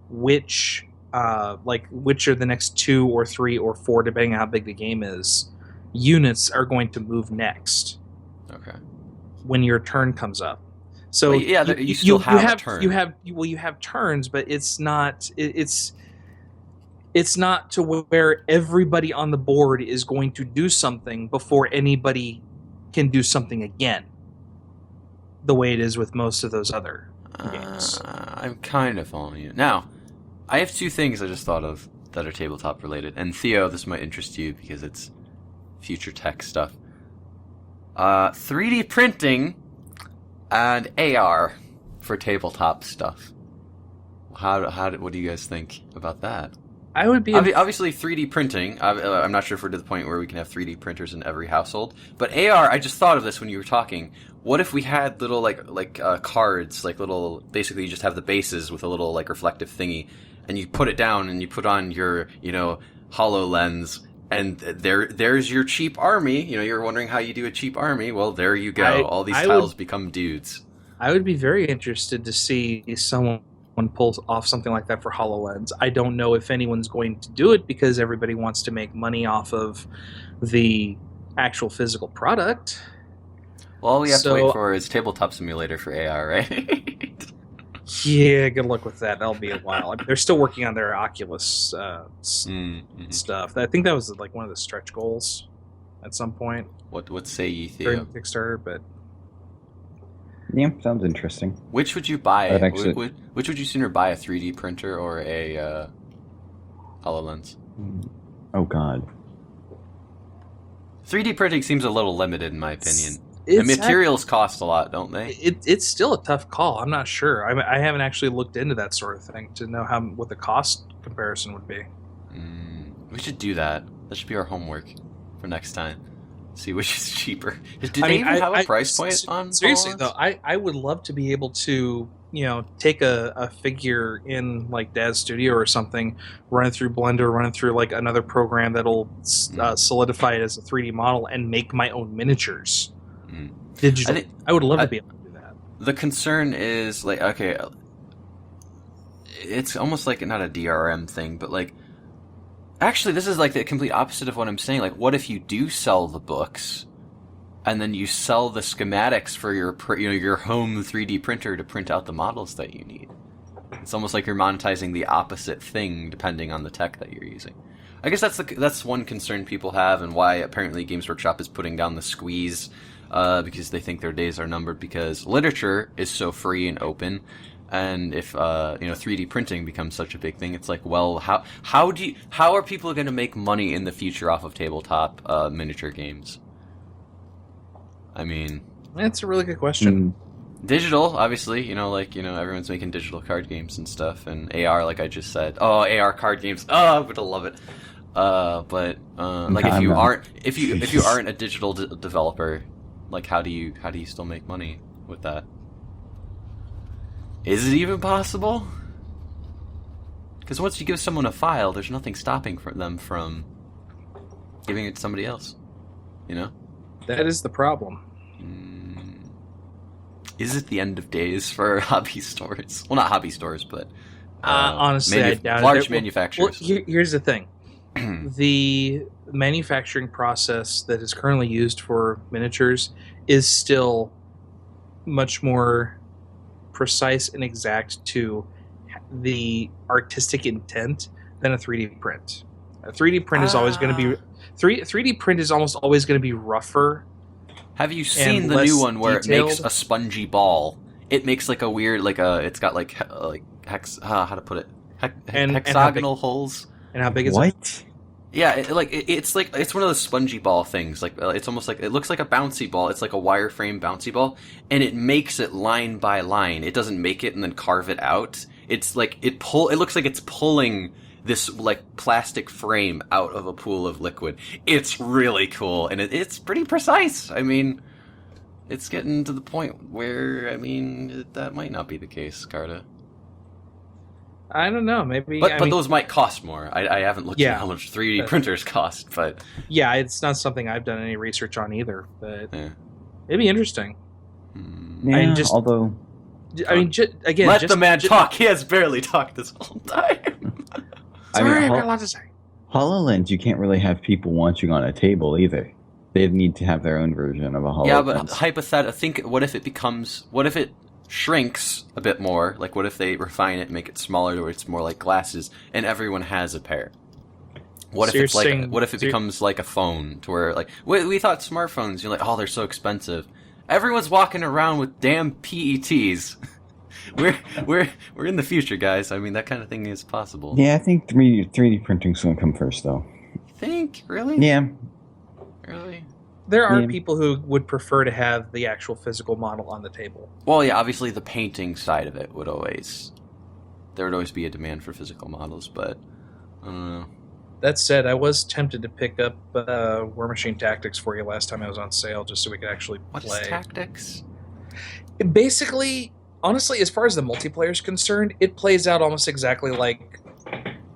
which are the next 2 or 3 or 4, depending on how big the game is, units are going to move next. Okay. When your turn comes up. So you still have a turn. You have turns, but it's not to where everybody on the board is going to do something before anybody can do something again, the way it is with most of those other games. I'm kind of following you. Now, I have 2 things I just thought of that are tabletop related. And Theo, this might interest you because it's future tech stuff. 3D printing and AR for tabletop stuff. What do you guys think about that? I would be obviously 3D printing. I'm not sure if we're to the point where we can have 3D printers in every household. But AR, I just thought of this when you were talking. What if we had little cards, little, basically you just have the bases with a little reflective thingy, and you put it down and you put on your HoloLens, and there's your cheap army. You're wondering how you do a cheap army. Well, there you go. All these tiles become dudes. I would be very interested to see someone pulls off something like that for HoloLens. I don't know if anyone's going to do it because everybody wants to make money off of the actual physical product. Well, all we have to wait for is Tabletop Simulator for AR, right? Yeah, good luck with that. That'll be a while. They're still working on their Oculus stuff. I think that was one of the stretch goals at some point. What say ye, Theo? During Kickstarter, but yeah, sounds interesting. Which would you buy? Which would you sooner buy, a 3D printer or a HoloLens? Oh God. 3D printing seems a little limited in my opinion. The materials cost a lot, don't they? It's still a tough call. I'm not sure. I haven't actually looked into that sort of thing to know what the cost comparison would be. We should do that. That should be our homework for next time. See which is cheaper. Do they even have a price point on seriously HoloLens? though? I would love to be able to, take a figure in like Dad's Studio or something, run it through Blender, run it through like another program that'll solidify it as a 3D model, and make my own miniatures digitally. I would love to be able to do that. The concern is like, okay, it's almost like not a DRM thing, but like, actually, this is like the complete opposite of what I'm saying. Like, what if you do sell the books, and then you sell the schematics for your home 3D printer to print out the models that you need? It's almost like you're monetizing the opposite thing depending on the tech that you're using. I guess that's one concern people have, and why apparently Games Workshop is putting down the squeeze, because they think their days are numbered, because literature is so free and open. And if 3D printing becomes such a big thing, it's like, well, how are people going to make money in the future off of tabletop miniature games? I mean, that's a really good question. Digital, obviously, everyone's making digital card games and stuff, and AR, like I just said. Oh, AR card games. Oh, I would love it. But if you aren't a digital developer, like how do you still make money with that? Is it even possible? Because once you give someone a file, there's nothing stopping them from giving it to somebody else. That is the problem. Is it the end of days for hobby stores? Well, not hobby stores, but honestly, I doubt large manufacturers. Well, here's the thing: the manufacturing process that is currently used for miniatures is still much more precise and exact to the artistic intent than a 3D print. A 3D print is always going to be 3D print is almost always going to be rougher. Have you seen the new one where detailed? It makes a spongy ball? It makes like a weird, it's got like how to put it? Hexagonal holes. And how big is it? What? Yeah, it's one of those spongy ball things. Like it's almost like, it looks like a bouncy ball. It's like a wireframe bouncy ball, and it makes it line by line. It doesn't make it and then carve it out. It's like it looks like it's pulling this like plastic frame out of a pool of liquid. It's really cool, and it's pretty precise. I mean, it's getting to the point where that might not be the case, Carda. I don't know. Maybe, but those might cost more. I haven't looked at how much 3D printers cost, but yeah, it's not something I've done any research on either. But it'd be interesting. Yeah, Again, let the man talk. He has barely talked this whole time. Sorry, I've got a lot to say. HoloLens, you can't really have people watching on a table either. They need to have their own version of a HoloLens. Yeah, but hypothetically, what if it shrinks a bit more? Like, what if they refine it and make it smaller to where it's more like glasses, and everyone has a pair? What if it becomes like a phone, to where like we thought smartphones, you're like, oh, they're so expensive. Everyone's walking around with damn PETs. We're in the future, guys. I mean, that kind of thing is possible. Yeah, I think 3D printing's going to come first, though. You think? Really? Yeah. Really? There are people who would prefer to have the actual physical model on the table. Well, yeah, obviously the painting side of it would always be a demand for physical models, but I don't know. That said, I was tempted to pick up War Machine Tactics for you last time I was on sale, just so we could actually play. What is Tactics? Basically, honestly, as far as the multiplayer is concerned, it plays out almost exactly like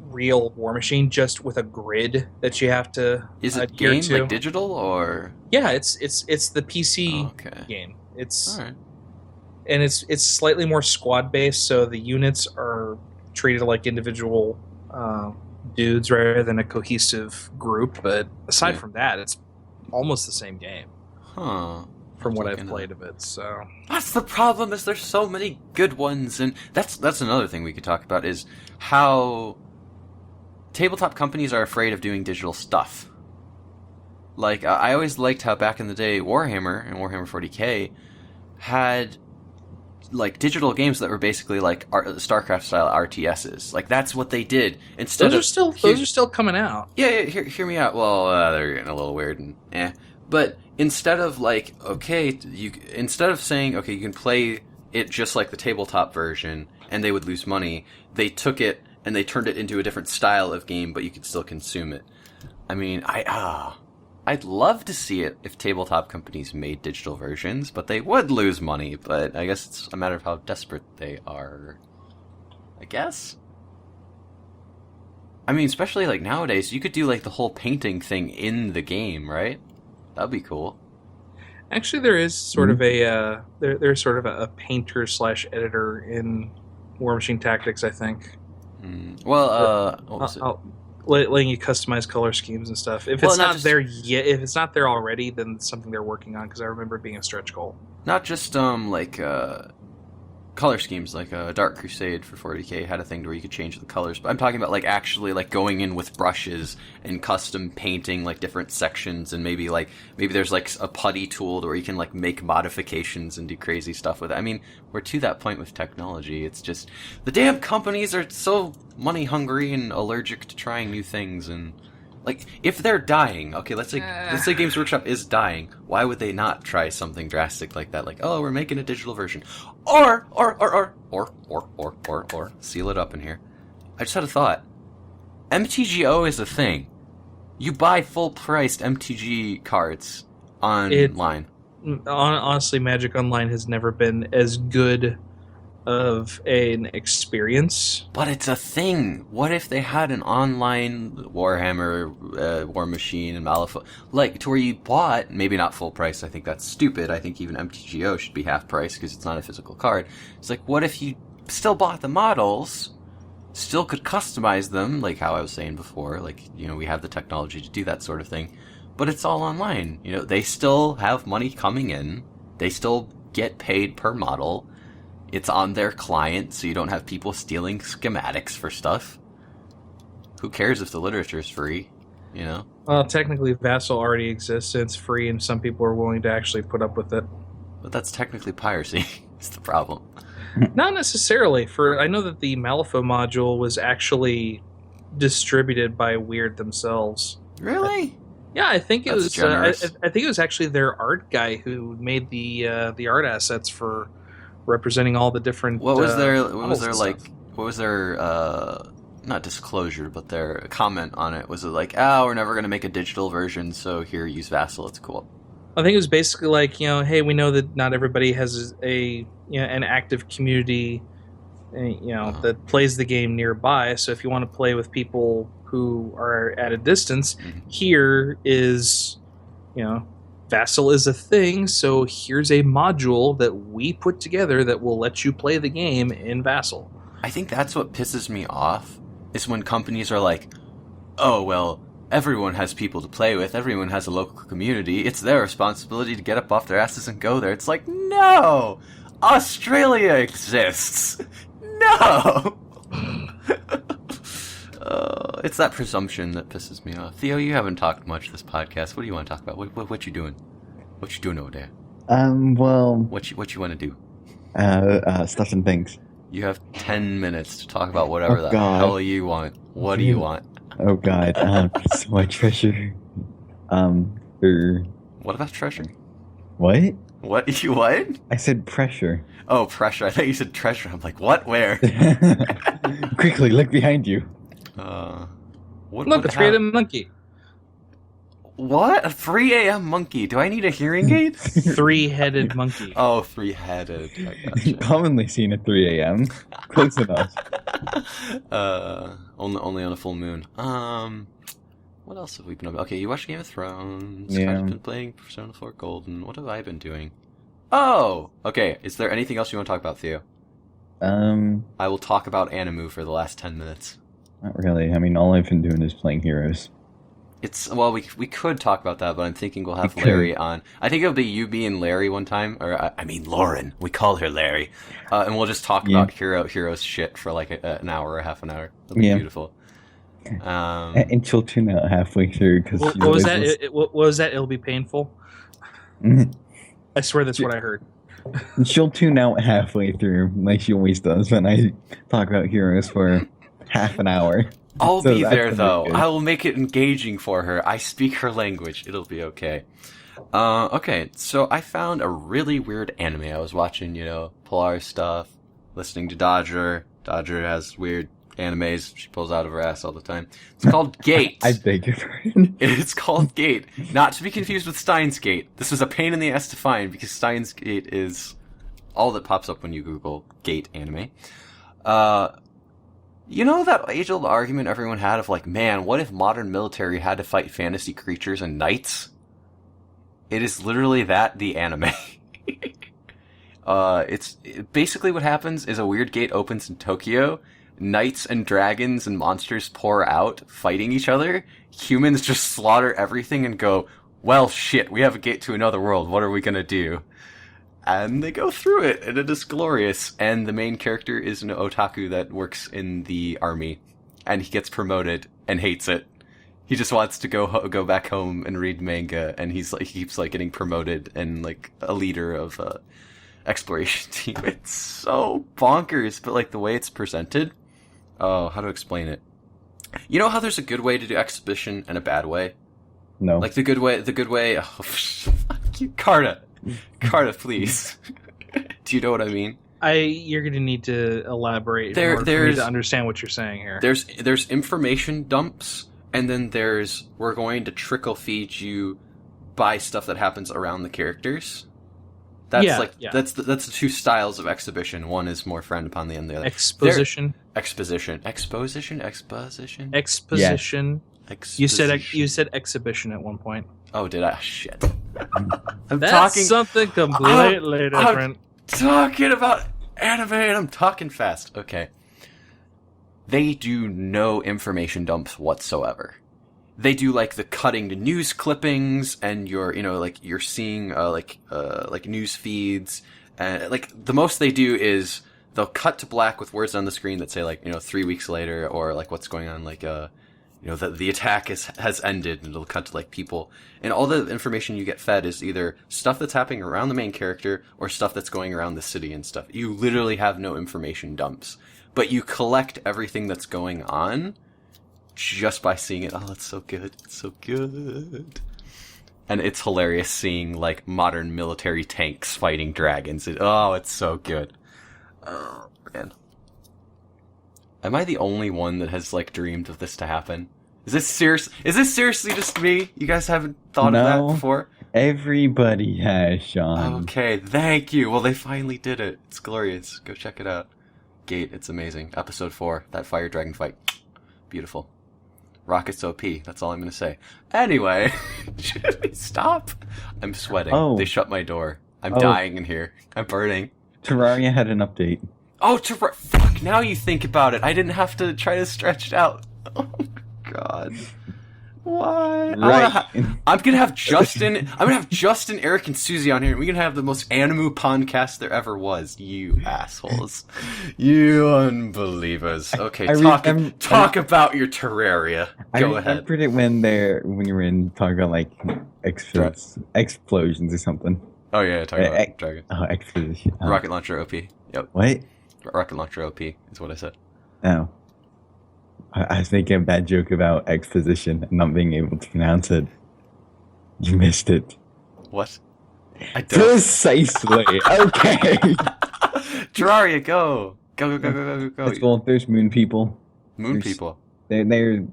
real War Machine, just with a grid that you have to Is it game to. Like digital or? Yeah, it's the PC game. It's all right. And it's slightly more squad based, so the units are treated like individual dudes rather than a cohesive group. But aside from that, it's almost the same game. Huh. From what I've played of it, so that's the problem. Is there's so many good ones, and that's another thing we could talk about is how tabletop companies are afraid of doing digital stuff. Like I always liked how back in the day Warhammer and Warhammer 40K had like digital games that were basically like StarCraft style RTSs. Like that's what they did instead. Those are still coming out. Yeah. Hear me out. Well, they're getting a little weird and but instead of like instead of saying you can play it just like the tabletop version and they would lose money, they took it and they turned it into a different style of game, but you could still consume it. I mean, I'd love to see it if tabletop companies made digital versions, but they would lose money. But I guess it's a matter of how desperate they are. I guess. I mean, especially like nowadays, you could do like the whole painting thing in the game, right? That'd be cool. Actually, there is sort of a there's sort of a painter / editor in War Machine Tactics, I think. Well, what was it? Letting you customize color schemes and stuff. If it's not there yet, if it's not there already, then it's something they're working on, because I remember it being a stretch goal. Not just like color schemes, like Dark Crusade for 40k had a thing where you could change the colors, but I'm talking about like actually like going in with brushes and custom painting like different sections, and maybe there's like a putty tool where you can like make modifications and do crazy stuff with it. I mean, we're to that point with technology. It's just the damn companies are so money hungry and allergic to trying new things. And like, if they're dying, okay, let's say Games Workshop is dying, why would they not try something drastic like that? Like, oh, we're making a digital version. Or seal it up in here. I just had a thought. MTGO is a thing. You buy full-priced MTG cards online. Honestly, Magic Online has never been as good of an experience. But it's a thing. What if they had an online Warhammer, War Machine, and Malifaux, like to where you bought, maybe not full price, I think that's stupid. I think even MTGO should be half price because it's not a physical card. It's like, what if you still bought the models, still could customize them, like how I was saying before, like, you know, we have the technology to do that sort of thing, but it's all online. You know, they still have money coming in, they still get paid per model. It's on their client, so you don't have people stealing schematics for stuff. Who cares if the literature is free, you know? Well, technically, Vassal already exists, and it's free, and some people are willing to actually put up with it. But that's technically piracy. It's the problem. Not necessarily. I know that the Malifaux module was actually distributed by Weird themselves. Really? Yeah, I think it That's was. generous. I think it was actually their art guy who made the art assets for representing all the different. What was their not disclosure, but their comment on it? Was it like, oh, we're never going to make a digital version, so here, use Vassal, it's cool. I think it was basically like, you know, hey, we know that not everybody has an active community, that plays the game nearby. So if you want to play with people who are at a distance, here is, Vassal is a thing. So here's a module that we put together that will let you play the game in Vassal. I think that's what pisses me off, is when companies are like, oh, well, everyone has people to play with, everyone has a local community, it's their responsibility to get up off their asses and go there. It's like, no! Australia exists! No! It's that presumption that pisses me off. Theo, you haven't talked much this podcast. What do you want to talk about? What you doing? What you doing over there? Well... What you want to do? Stuff and things. You have 10 minutes to talk about whatever hell you want. What do you want? Oh god, so much treasure. What about treasure? What? What? You what? I said pressure. Oh, pressure. I thought you said treasure. I'm like, what? Where? Quickly, look behind you. Look, a 3-headed monkey. What? A 3 a.m. monkey? Do I need a hearing aid? 3-headed monkey. Oh, 3-headed. I gotcha. Commonly seen at 3 a.m. Close enough. Only on a full moon. What else have we been up? Okay, you watched Game of Thrones. Yeah. I've been playing Persona 4 Golden. What have I been doing? Oh! Okay, is there anything else you want to talk about, Theo? I will talk about Animu for the last 10 minutes. Not really. I mean, all I've been doing is playing Heroes. Well, we could talk about that, but I'm thinking we'll have Larry on. I think it'll be you, me, and Larry one time. Or, I mean, Lauren. We call her Larry. And we'll just talk about Heroes shit for like an hour or half an hour. It'll be beautiful. And she'll tune out halfway through. Cause what was that? What was that? It'll be painful? I swear that's what I heard. She'll tune out halfway through, like she always does when I talk about Heroes for half an hour. I'll be there, though. I will make it engaging for her. I speak her language. It'll be okay. Okay, so I found a really weird anime. I was watching, Polar stuff, listening to Dodger. Dodger has weird animes she pulls out of her ass all the time. It's called Gate. I beg your pardon. It's called Gate, not to be confused with Steins Gate. This was a pain in the ass to find because Steins Gate is all that pops up when you Google Gate anime. You know that age-old argument everyone had of like, man, what if modern military had to fight fantasy creatures and knights? It is literally that, the anime. Basically what happens is a weird gate opens in Tokyo. Knights and dragons and monsters pour out, fighting each other. Humans just slaughter everything and go, well, shit, we have a gate to another world. What are we gonna do? And they go through it, and it is glorious. And the main character is an otaku that works in the army, and he gets promoted and hates it. He just wants to go back home and read manga, and he keeps like getting promoted and like a leader of a exploration team. It's so bonkers, but like the way it's presented. Oh, how to explain it? You know how there's a good way to do exhibition and a bad way? No. Like the good way. Oh, fuck you, Carda, please. Do you know what I mean? You're going to need to elaborate in order for me to understand what you're saying here. There's information dumps, and then we're going to trickle feed you by stuff that happens around the characters. That's the two styles of exhibition. One is more frowned upon than the other. Exposition. Exposition. Yes. You said exhibition at one point. Oh, did I? Shit. That's something completely different. I'm talking about anime and I'm talking fast. Okay. They do no information dumps whatsoever. They do like the cutting to news clippings, and you're seeing like news feeds, and like the most they do is they'll cut to black with words on the screen that say like 3 weeks later, or like what's going on, like the attack has ended, and it'll cut to like people, and all the information you get fed is either stuff that's happening around the main character or stuff that's going around the city and stuff. You literally have no information dumps, but you collect everything that's going on just by seeing it. Oh, it's so good. It's so good. And it's hilarious seeing, like, modern military tanks fighting dragons. It's so good. Oh, man. Am I the only one that has, like, dreamed of this to happen? Is this seriously just me? You guys haven't thought of that before? Everybody has, Sean. Okay, thank you. Well, they finally did it. It's glorious. Go check it out. Gate, it's amazing. Episode 4, that fire dragon fight. Beautiful. Rocket's OP. That's all I'm going to say. Anyway, should we stop? I'm sweating. Oh. They shut my door. I'm dying in here. I'm burning. Terraria had an update. Oh, fuck, now you think about it. I didn't have to try to stretch it out. Oh my god. What? Right. I'm gonna have Justin, Eric, and Susie on here, and we're gonna have the most Animu Pondcast there ever was. You assholes. You unbelievers. Okay, talk about your Terraria. Go ahead. I remembered it when you were in talking about like explosions or something. Oh yeah, talking about Dragon. Oh, exposition. Rocket launcher OP. Yep. What? Rocket launcher OP is what I said. Oh. I was thinking of that joke about exposition and not being able to pronounce it. You missed it. What? I don't. Precisely. Okay. Terraria, go. Go. Well, there's moon people. People. They're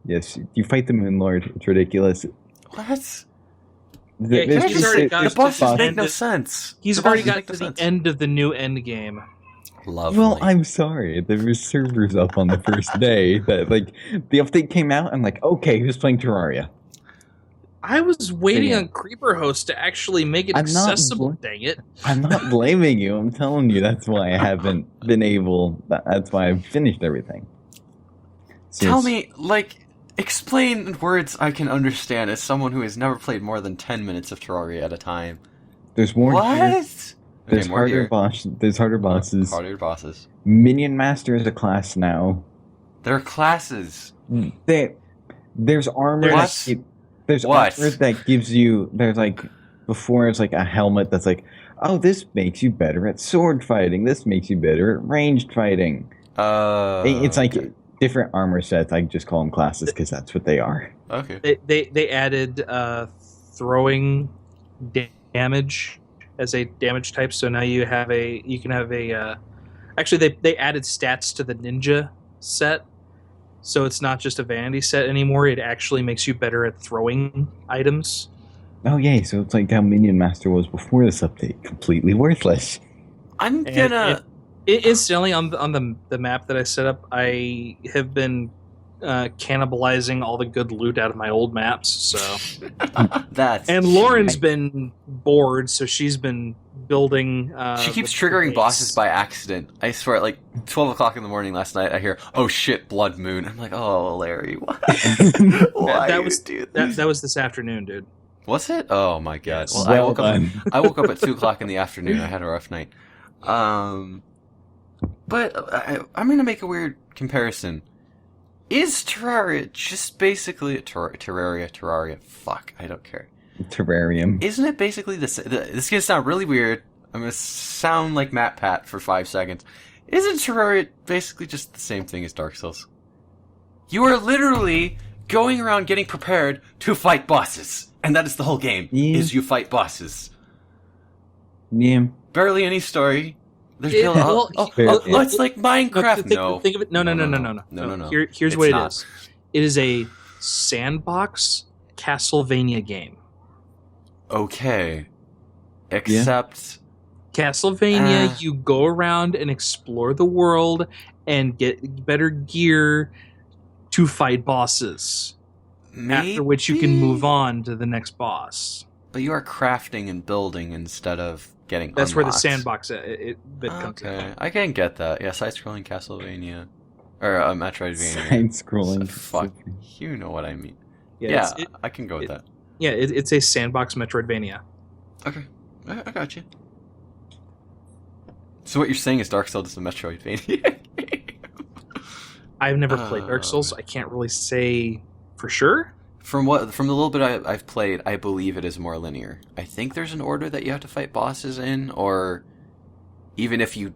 yes. You fight the Moon Lord. It's ridiculous. What? The bosses make no sense. He's already got to the end of the new end game. Lovely. Well, I'm sorry. There were servers up on the first day that, like, the update came out. I'm like, okay, who's playing Terraria? I was waiting on Creeper Host to actually make it accessible. Dang it! I'm not blaming you. I'm telling you that's why I haven't been able. That's why I've finished everything. Tell me, like, explain in words I can understand as someone who has never played more than 10 minutes of Terraria at a time. There's more. What? There's harder bosses. Harder bosses. Minion Master is a class now. There are classes. There's armor. There's armor that gives you. There's like before it's like a helmet that's like, oh, this makes you better at sword fighting. This makes you better at ranged fighting. It's like different armor sets. I just call them classes because that's what they are. Okay. They added throwing damage as a damage type, so now you can have a actually they added stats to the ninja set. So it's not just a vanity set anymore. It actually makes you better at throwing items. Oh, yay. So it's like how Minion Master was before this update. Completely worthless. I'm gonna... Incidentally, on the map that I set up, I have been cannibalizing all the good loot out of my old maps. So and Lauren's been bored, so she's been building. She keeps triggering bosses by accident. I swear, at like 12 o'clock in the morning last night, I hear, "Oh shit, Blood Moon." I'm like, "Oh, Larry, why? That was this afternoon, dude. Was it? Oh my god. Yes. Well, I woke up at 2 o'clock in the afternoon. I had a rough night. But I'm gonna make a weird comparison. Is Terraria just basically Terraria? Fuck, I don't care. Terrarium. Isn't it basically this is gonna sound really weird. I'm gonna sound like Matt Pat for 5 seconds. Isn't Terraria basically just the same thing as Dark Souls? You are literally going around getting prepared to fight bosses, and that is the whole game. Yeah. Is you fight bosses. Yeah. Barely any story. There's it's like Minecraft. Think of it. No. Here's what it is. It is a sandbox Castlevania game. Okay. Except Castlevania, you go around and explore the world and get better gear to fight bosses. Maybe? After which you can move on to the next boss. But you are crafting and building instead of getting That's unlocks. where the sandbox bit comes in. I can get that. Yeah, side-scrolling Castlevania. Or Metroidvania. Side-scrolling. Fuck. You know what I mean. Yeah, I can go with that. Yeah, it's a sandbox Metroidvania. Okay. I got you. So what you're saying is Dark Souls is a Metroidvania? I've never played Dark Souls. I can't really say for sure. From the little bit I've played, I believe it is more linear. I think there's an order that you have to fight bosses in, or even if you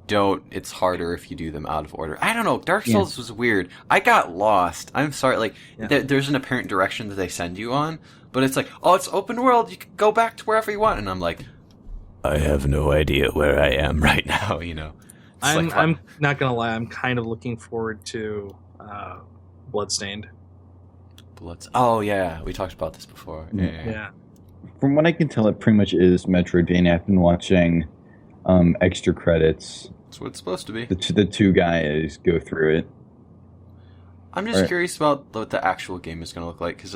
don't, it's harder if you do them out of order. I don't know. Dark Souls was weird. I got lost. I'm sorry. Like, there's an apparent direction that they send you on, but it's like, oh, it's open world. You can go back to wherever you want. And I'm like, I have no idea where I am right now, you know. I'm not going to lie. I'm kind of looking forward to Bloodstained. Oh, yeah. We talked about this before. Yeah. From what I can tell, it pretty much is Metroidvania. I've been watching extra credits. That's what it's supposed to be. The two guys go through it. I'm just curious about what the actual game is going to look like, because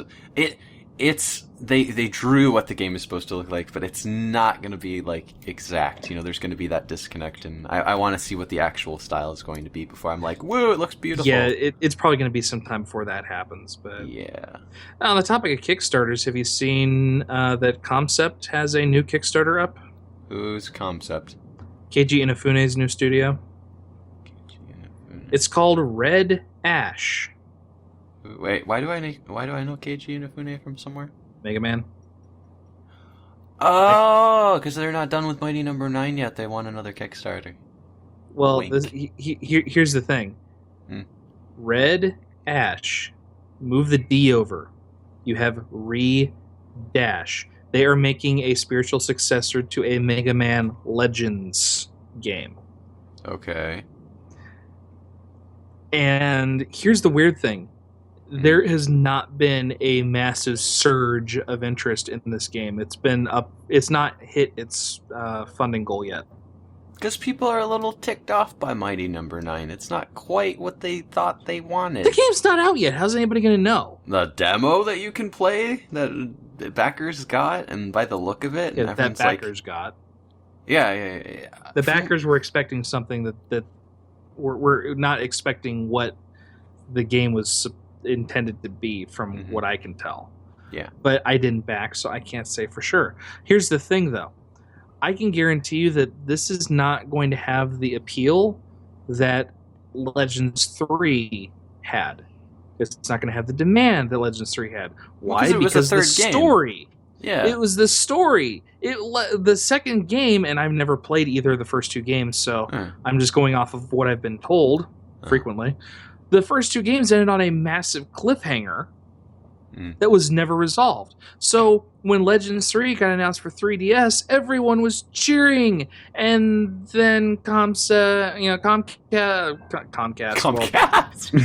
they drew what the game is supposed to look like, but it's not going to be like exact. You know, there's going to be that disconnect, and I want to see what the actual style is going to be before I'm like, whoa, it looks beautiful. Yeah, it's probably going to be some time before that happens. But yeah. On the topic of Kickstarters, have you seen that Concept has a new Kickstarter up? Who's Concept? Keiji Inafune's new studio. It's called Red Ash. Wait, why do I know Keiji Inafune from somewhere? Mega Man. Oh, because they're not done with Mighty Number 9 yet. They want another Kickstarter. Well, here's the thing. Red Ash. Move the D over. You have Re-Dash. They are making a spiritual successor to a Mega Man Legends game. Okay. And here's the weird thing. There has not been a massive surge of interest in this game. It's been up. It's not hit its funding goal yet. Because people are a little ticked off by Mighty Number 9. It's not quite what they thought they wanted. The game's not out yet. How's anybody going to know? The demo that you can play that the backers got, and by the look of it, that backers got. Yeah. The backers were expecting something that we're not expecting what the game was intended to be, from what I can tell. Yeah. But I didn't back, so I can't say for sure. Here's the thing, though. I can guarantee you that this is not going to have the appeal that Legends 3 had. It's not going to have the demand that Legends 3 had. Why? Because the story. Yeah. It was the story. The second game, and I've never played either of the first two games, so I'm just going off of what I've been told frequently. The first two games ended on a massive cliffhanger that was never resolved. So when Legends 3 got announced for 3DS, everyone was cheering, and then Comcast. Well,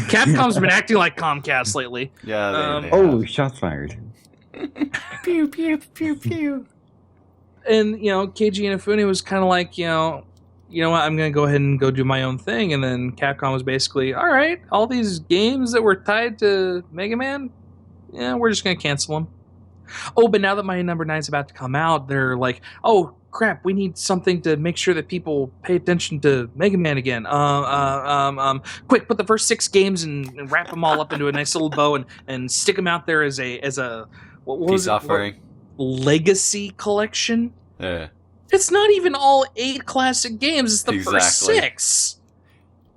Capcom's been acting like Comcast lately. Yeah. Oh, shots fired. Pew pew pew pew. And Keiji Inafune was kind of like, you know what, I'm going to go ahead and go do my own thing. And then Capcom was basically, all right, all these games that were tied to Mega Man, yeah, we're just going to cancel them. Oh, but now that my number 9 is about to come out, they're like, oh, crap, we need something to make sure that people pay attention to Mega Man again. Quick, put the first 6 games and wrap them all up into a nice little bow and stick them out there as a what was peace it? offering. Legacy collection. Yeah. It's not even all 8 classic games. It's the first 6.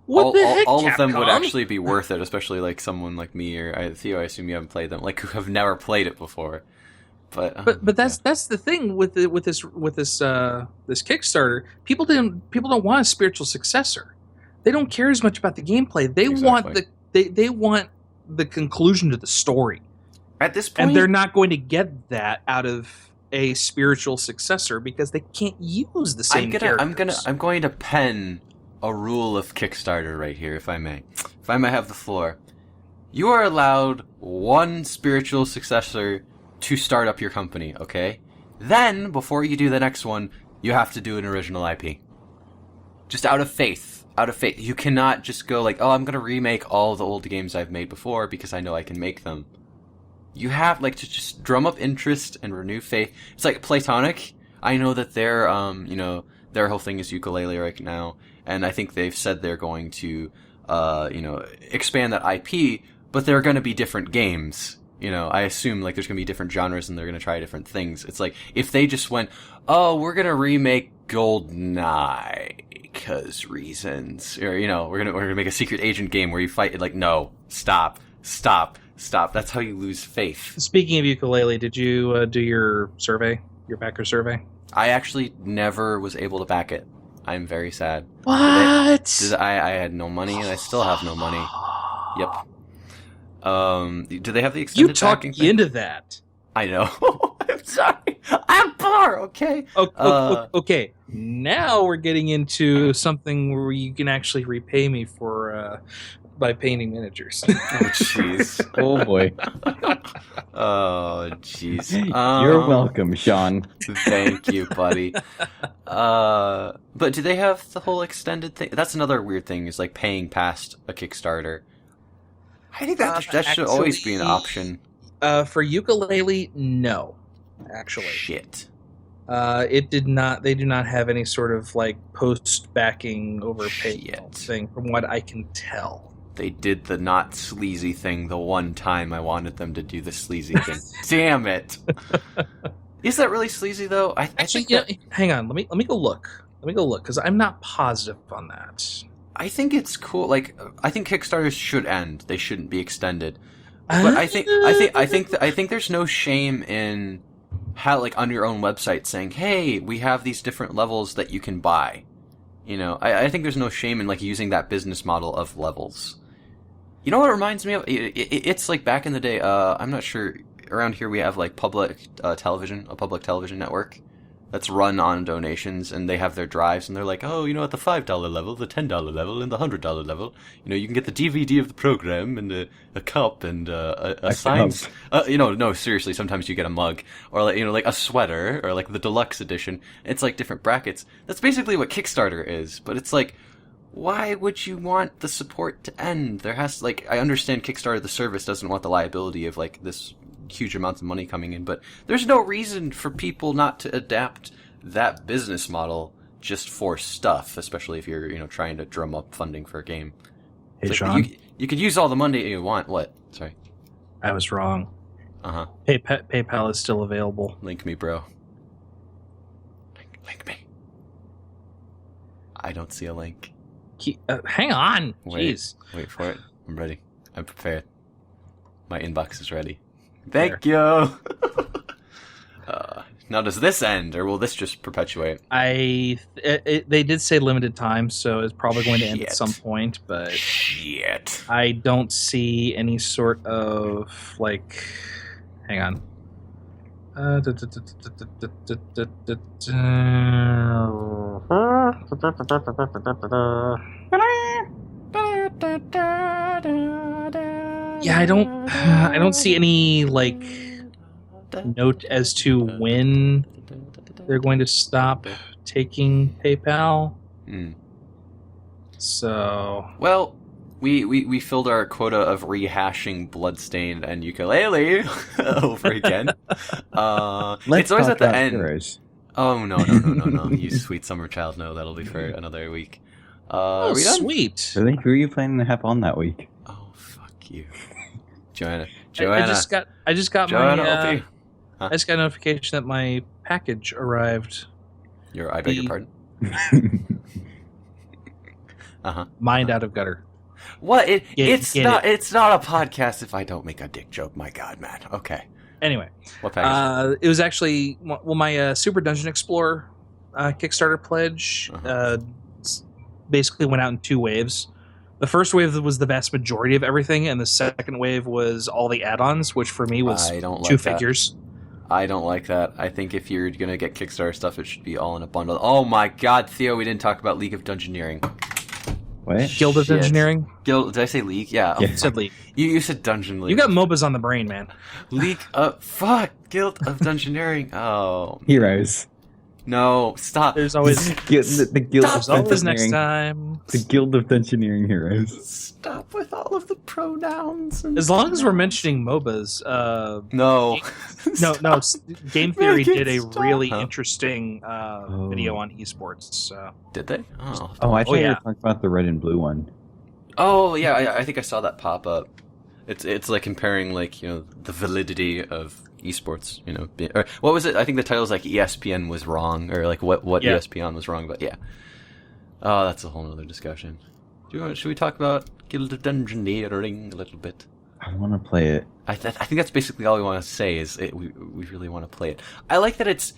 What the heck, all of them Capcom? would actually be worth it, especially like someone like me or Theo. I assume you haven't played them, like who have never played it before. But that's the thing with this Kickstarter. People don't want a spiritual successor. They don't care as much about the gameplay. They want the conclusion to the story. At this point, and they're not going to get that out of a spiritual successor because they can't use the same characters. I'm going to pen a rule of Kickstarter right here, if I may have the floor. You are allowed 1 spiritual successor to start up your company, okay? Then, before you do the next one, you have to do an original IP. Just out of faith. You cannot just go like, oh, I'm going to remake all the old games I've made before because I know I can make them. You have, like, to just drum up interest and renew faith. It's like Platonic. I know that their whole thing is Yooka-Laylee right now, and I think they've said they're going to, expand that IP, but there are going to be different games. I assume, like, there's going to be different genres and they're going to try different things. It's like, if they just went, oh, we're going to remake GoldenEye because reasons, or, we're going to make a secret agent game where you fight, like, no, stop. That's how you lose faith. Speaking of Yooka-Laylee, did you do your backer survey? I actually never was able to back it. I'm very sad. What? I had no money, and I still have no money. Yep. Do they have the extended backing thing? You talked into that. I know. I'm sorry. I'm poor, okay? Okay. Now we're getting into something where you can actually repay me for... by painting miniatures. Oh, jeez. Oh, boy. Oh, jeez. You're welcome, Sean. Thank you, buddy. But do they have the whole extended thing? That's another weird thing, is like paying past a Kickstarter. I think that should always be an option. For Yooka-Laylee, no. Actually. Shit. It did not. They do not have any sort of like post backing overpay thing, from what I can tell. They did the not sleazy thing the one time I wanted them to do the sleazy thing. Damn it! Is that really sleazy though? I think. Hang on. Let me go look. Because I'm not positive on that. I think it's cool. Like, I think Kickstarters should end. They shouldn't be extended. But I think there's no shame in how, like, on your own website saying, "Hey, we have these different levels that you can buy." I think there's no shame in, like, using that business model of levels. You know what it reminds me of? It's like back in the day. I'm not sure. Around here we have like public television network that's run on donations, and they have their drives, and they're like, oh, at the $5 level, the $10 level, and the $100 level, you can get the DVD of the program and a cup and a science. No, seriously, sometimes you get a mug or like a sweater or like the deluxe edition. It's like different brackets. That's basically what Kickstarter is, but it's like, why would you want the support to end? There has to, I understand Kickstarter, the service, doesn't want the liability of like this huge amounts of money coming in, but there's no reason for people not to adapt that business model just for stuff, especially if you're trying to drum up funding for a game. Hey, Sean, you could use all the money you want. What? Sorry, I was wrong. PayPal is still available. Link me, bro. Link me. I don't see a link. Hang on. Jeez. Wait for it. I'm ready. I'm prepared. My inbox is ready. Thank you. Now, does this end, or will this just perpetuate? They did say limited time, so it's probably going to end at some point. But shit, I don't see any sort of Hang on. Yeah, I don't see any like note as to when they're going to stop taking PayPal. So, well, we filled our quota of rehashing Bloodstained and Yooka-Laylee over again. It's always at the end. Heroes. Oh no! You sweet summer child. No, that'll be for another week. oh, sweet. Really? Who are you planning to have on that week? Oh, fuck you, Joanna. I just got Joanna, my. OP. Huh? I just got a notification that my package arrived. I beg your pardon. Mind out of gutter. What? It's not a podcast if I don't make a dick joke. My God, man. Okay. Anyway, what package? It was actually my Super Dungeon Explorer Kickstarter pledge. Basically went out in 2 waves. The first wave was the vast majority of everything, and the second wave was all the add-ons, which for me was 2 figures. I don't like that. I think if you're going to get Kickstarter stuff, it should be all in a bundle. Oh my God, Theo, we didn't talk about League of Dungeoneering. What? Guild of Dungeoneering? Did I say League? Yeah. You said League. You said Dungeon League. You got MOBAs on the brain, man. League fuck! Guild of Dungeoneering. Oh. Heroes. No, stop. There's always the Guild of There's always Dungeoneering. next time. The Guild of Dungeoneering Heroes. Stop with all of the pronouns. As long as we're mentioning MOBAs, no. No. Game Theory did a Stop. really interesting video on esports. So. Did they? I thought you were talking about the red and blue one. Oh yeah, I think I saw that pop up. It's like comparing like the validity of esports. Or what was it? I think the title is like ESPN was wrong, or like what ESPN was wrong about. Yeah. Oh, that's a whole other discussion. Should we talk about Guild of Dungeoneering a little bit? I want to play it. I think that's basically all we want to say is we really want to play it. I like that it's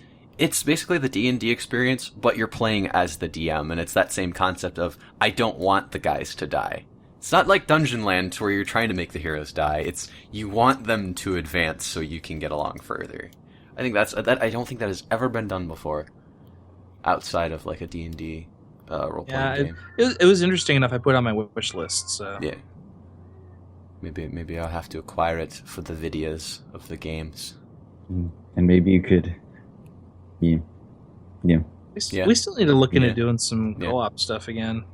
basically the D&D experience, but you're playing as the DM, and it's that same concept of I don't want the guys to die. It's not like Dungeonland where you're trying to make the heroes die. It's you want them to advance so you can get along further. I think I don't think that has ever been done before, outside of like a D&D role-playing game. It was interesting enough. I put it on my wish list. So. Yeah. Maybe I'll have to acquire it for the videos of the games. And maybe you could... Yeah. We still need to look into doing some co-op stuff again.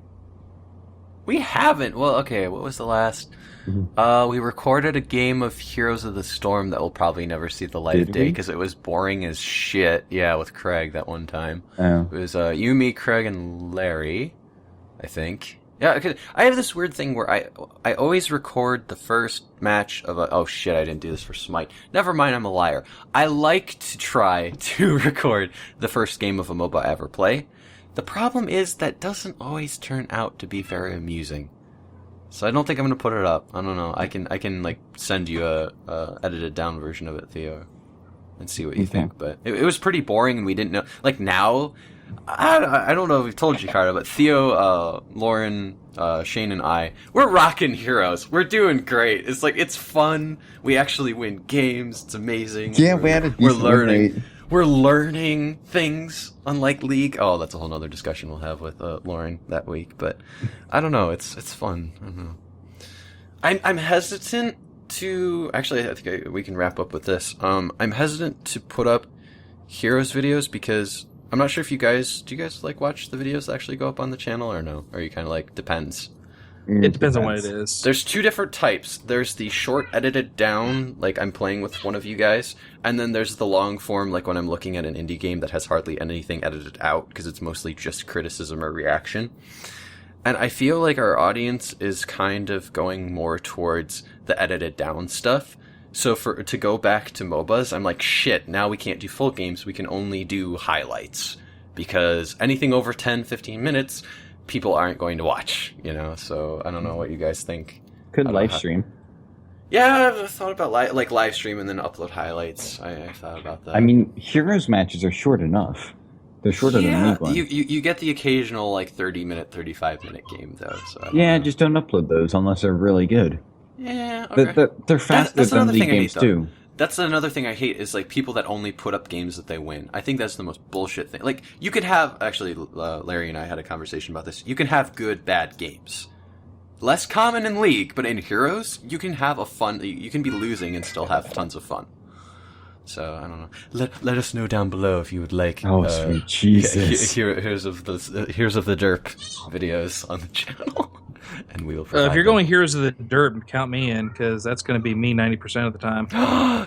We haven't. Well, okay, what was the last? We recorded a game of Heroes of the Storm that will probably never see the light of day because it was boring as shit. Yeah, with Craig that one time. Oh. It was you, me, Craig, and Larry, I think. Yeah, cause I have this weird thing where I always record the first match of oh shit, I didn't do this for Smite. Never mind, I'm a liar. I like to try to record the first game of a MOBA I ever play. The problem is that doesn't always turn out to be very amusing. So I don't think I'm gonna put it up. I don't know. I can like send you a edited down version of it, Theo, and see what you think. But it was pretty boring, and we didn't know. Like now, I don't know if we've told you, Carda, but Theo, Lauren, Shane, and we're rocking Heroes. We're doing great. It's like it's fun. We actually win games. It's amazing. Yeah, we're learning. Rate. We're learning things, unlike League. Oh, that's a whole nother discussion we'll have with Lauren that week. But I don't know. It's fun. I don't know. I'm hesitant to... Actually, I think we can wrap up with this. I'm hesitant to put up Heroes videos because I'm not sure if you guys... Do you guys like watch the videos that actually go up on the channel or no? Or you kind of like, depends? It depends on what it is. There's 2 different types. There's the short edited down, like I'm playing with one of you guys, and then there's the long form, like when I'm looking at an indie game that has hardly anything edited out, because it's mostly just criticism or reaction. And I feel like our audience is kind of going more towards the edited down stuff. So to go back to MOBAs, I'm like, shit, now we can't do full games, we can only do highlights. Because anything over 10, 15 minutes... people aren't going to watch, so I don't know what you guys think. Could live stream. Yeah, I've thought about live stream and then upload highlights. I thought about that. I mean, Heroes matches are short enough. They're shorter than League ones. You get the occasional 30-minute, 35-minute game though. So just don't upload those unless they're really good. Yeah, okay. They're faster than League games too. That's another thing I hate is like people that only put up games that they win. I think that's the most bullshit thing. Like you could have actually, Larry and I had a conversation about this. You can have good, bad games. Less common in League, but in Heroes, you can have a fun. You can be losing and still have tons of fun. So I don't know. Let us know down below if you would like. Oh, sweet Jesus! Here's of the Derp videos on the channel, and we'll. If you're going Heroes of the Derp, count me in because that's going to be me 90% of the time.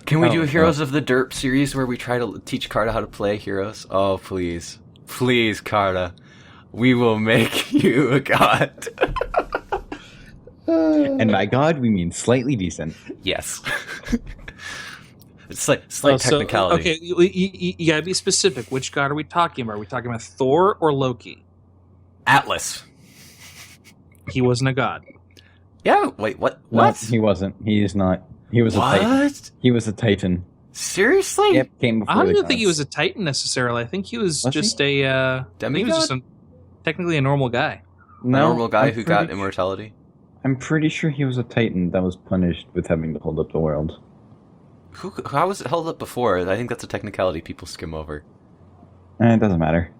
Can we do a Heroes of the Derp series where we try to teach Carda how to play Heroes? Oh, please, Carda, we will make you a god. And by God, we mean slightly decent. Yes. It's slight technicality. Okay, you gotta be specific. Which god are we talking about? Are we talking about Thor or Loki? Atlas. He wasn't a god. Yeah, wait, what? No, What? he wasn't. He is not. He was a Titan. He was a Titan. Seriously? Yep, came before I don't the even think he gods. was a Titan necessarily. I think he was just Demigod? a... He was just technically a normal guy. A normal guy I'm who got pretty immortality? I'm pretty sure he was a Titan that was punished with having to hold up the world. How was it held up before? I think that's a technicality people skim over. It doesn't matter.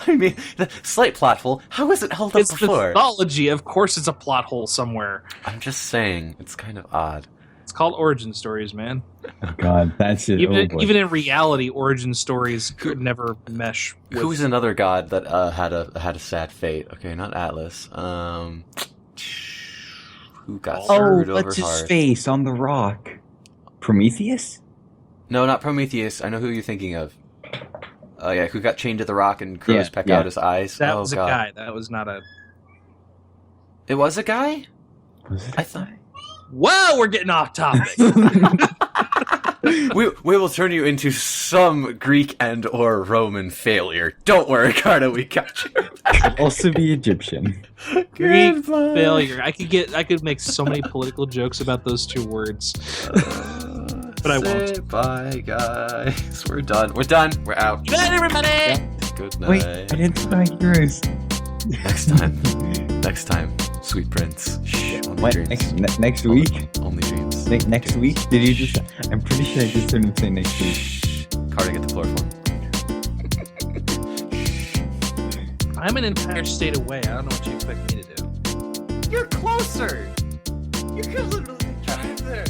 I mean, the slight plot hole. How was it held up It's before? mythology. Of course it's a plot hole somewhere. I'm just saying, it's kind of odd. It's called origin stories, man. Oh God, that's it. Even in reality, origin stories could never mesh. Who's another god that had a sad fate? Okay, not Atlas. Who got screwed over what's his hard? face on the rock? Prometheus? No, not Prometheus. I know who you're thinking of. Oh yeah, who got chained to the rock and crows peck out his eyes? That oh, was God. a guy. That was not a... It was a guy? Was it? I thought... Whoa, we're getting off topic. we will turn you into some Greek and or Roman failure. Don't worry, Carda, we got you. Could also be Egyptian. Greek failure. I could make so many political jokes about those two words. But I won't. Bye, guys. We're done. We're done. We're out. Good night, everybody! Good night. Wait, I didn't spell heroes. Next time. Sweet Prince. Shh, only What? dreams. Next week? Only dreams. Next week? Did you just... I'm pretty sure I just heard him say next week. Shh. Carda, get the chloroform. I'm an entire state away. I don't know what you expect me to do. You're closer. You could literally drive there.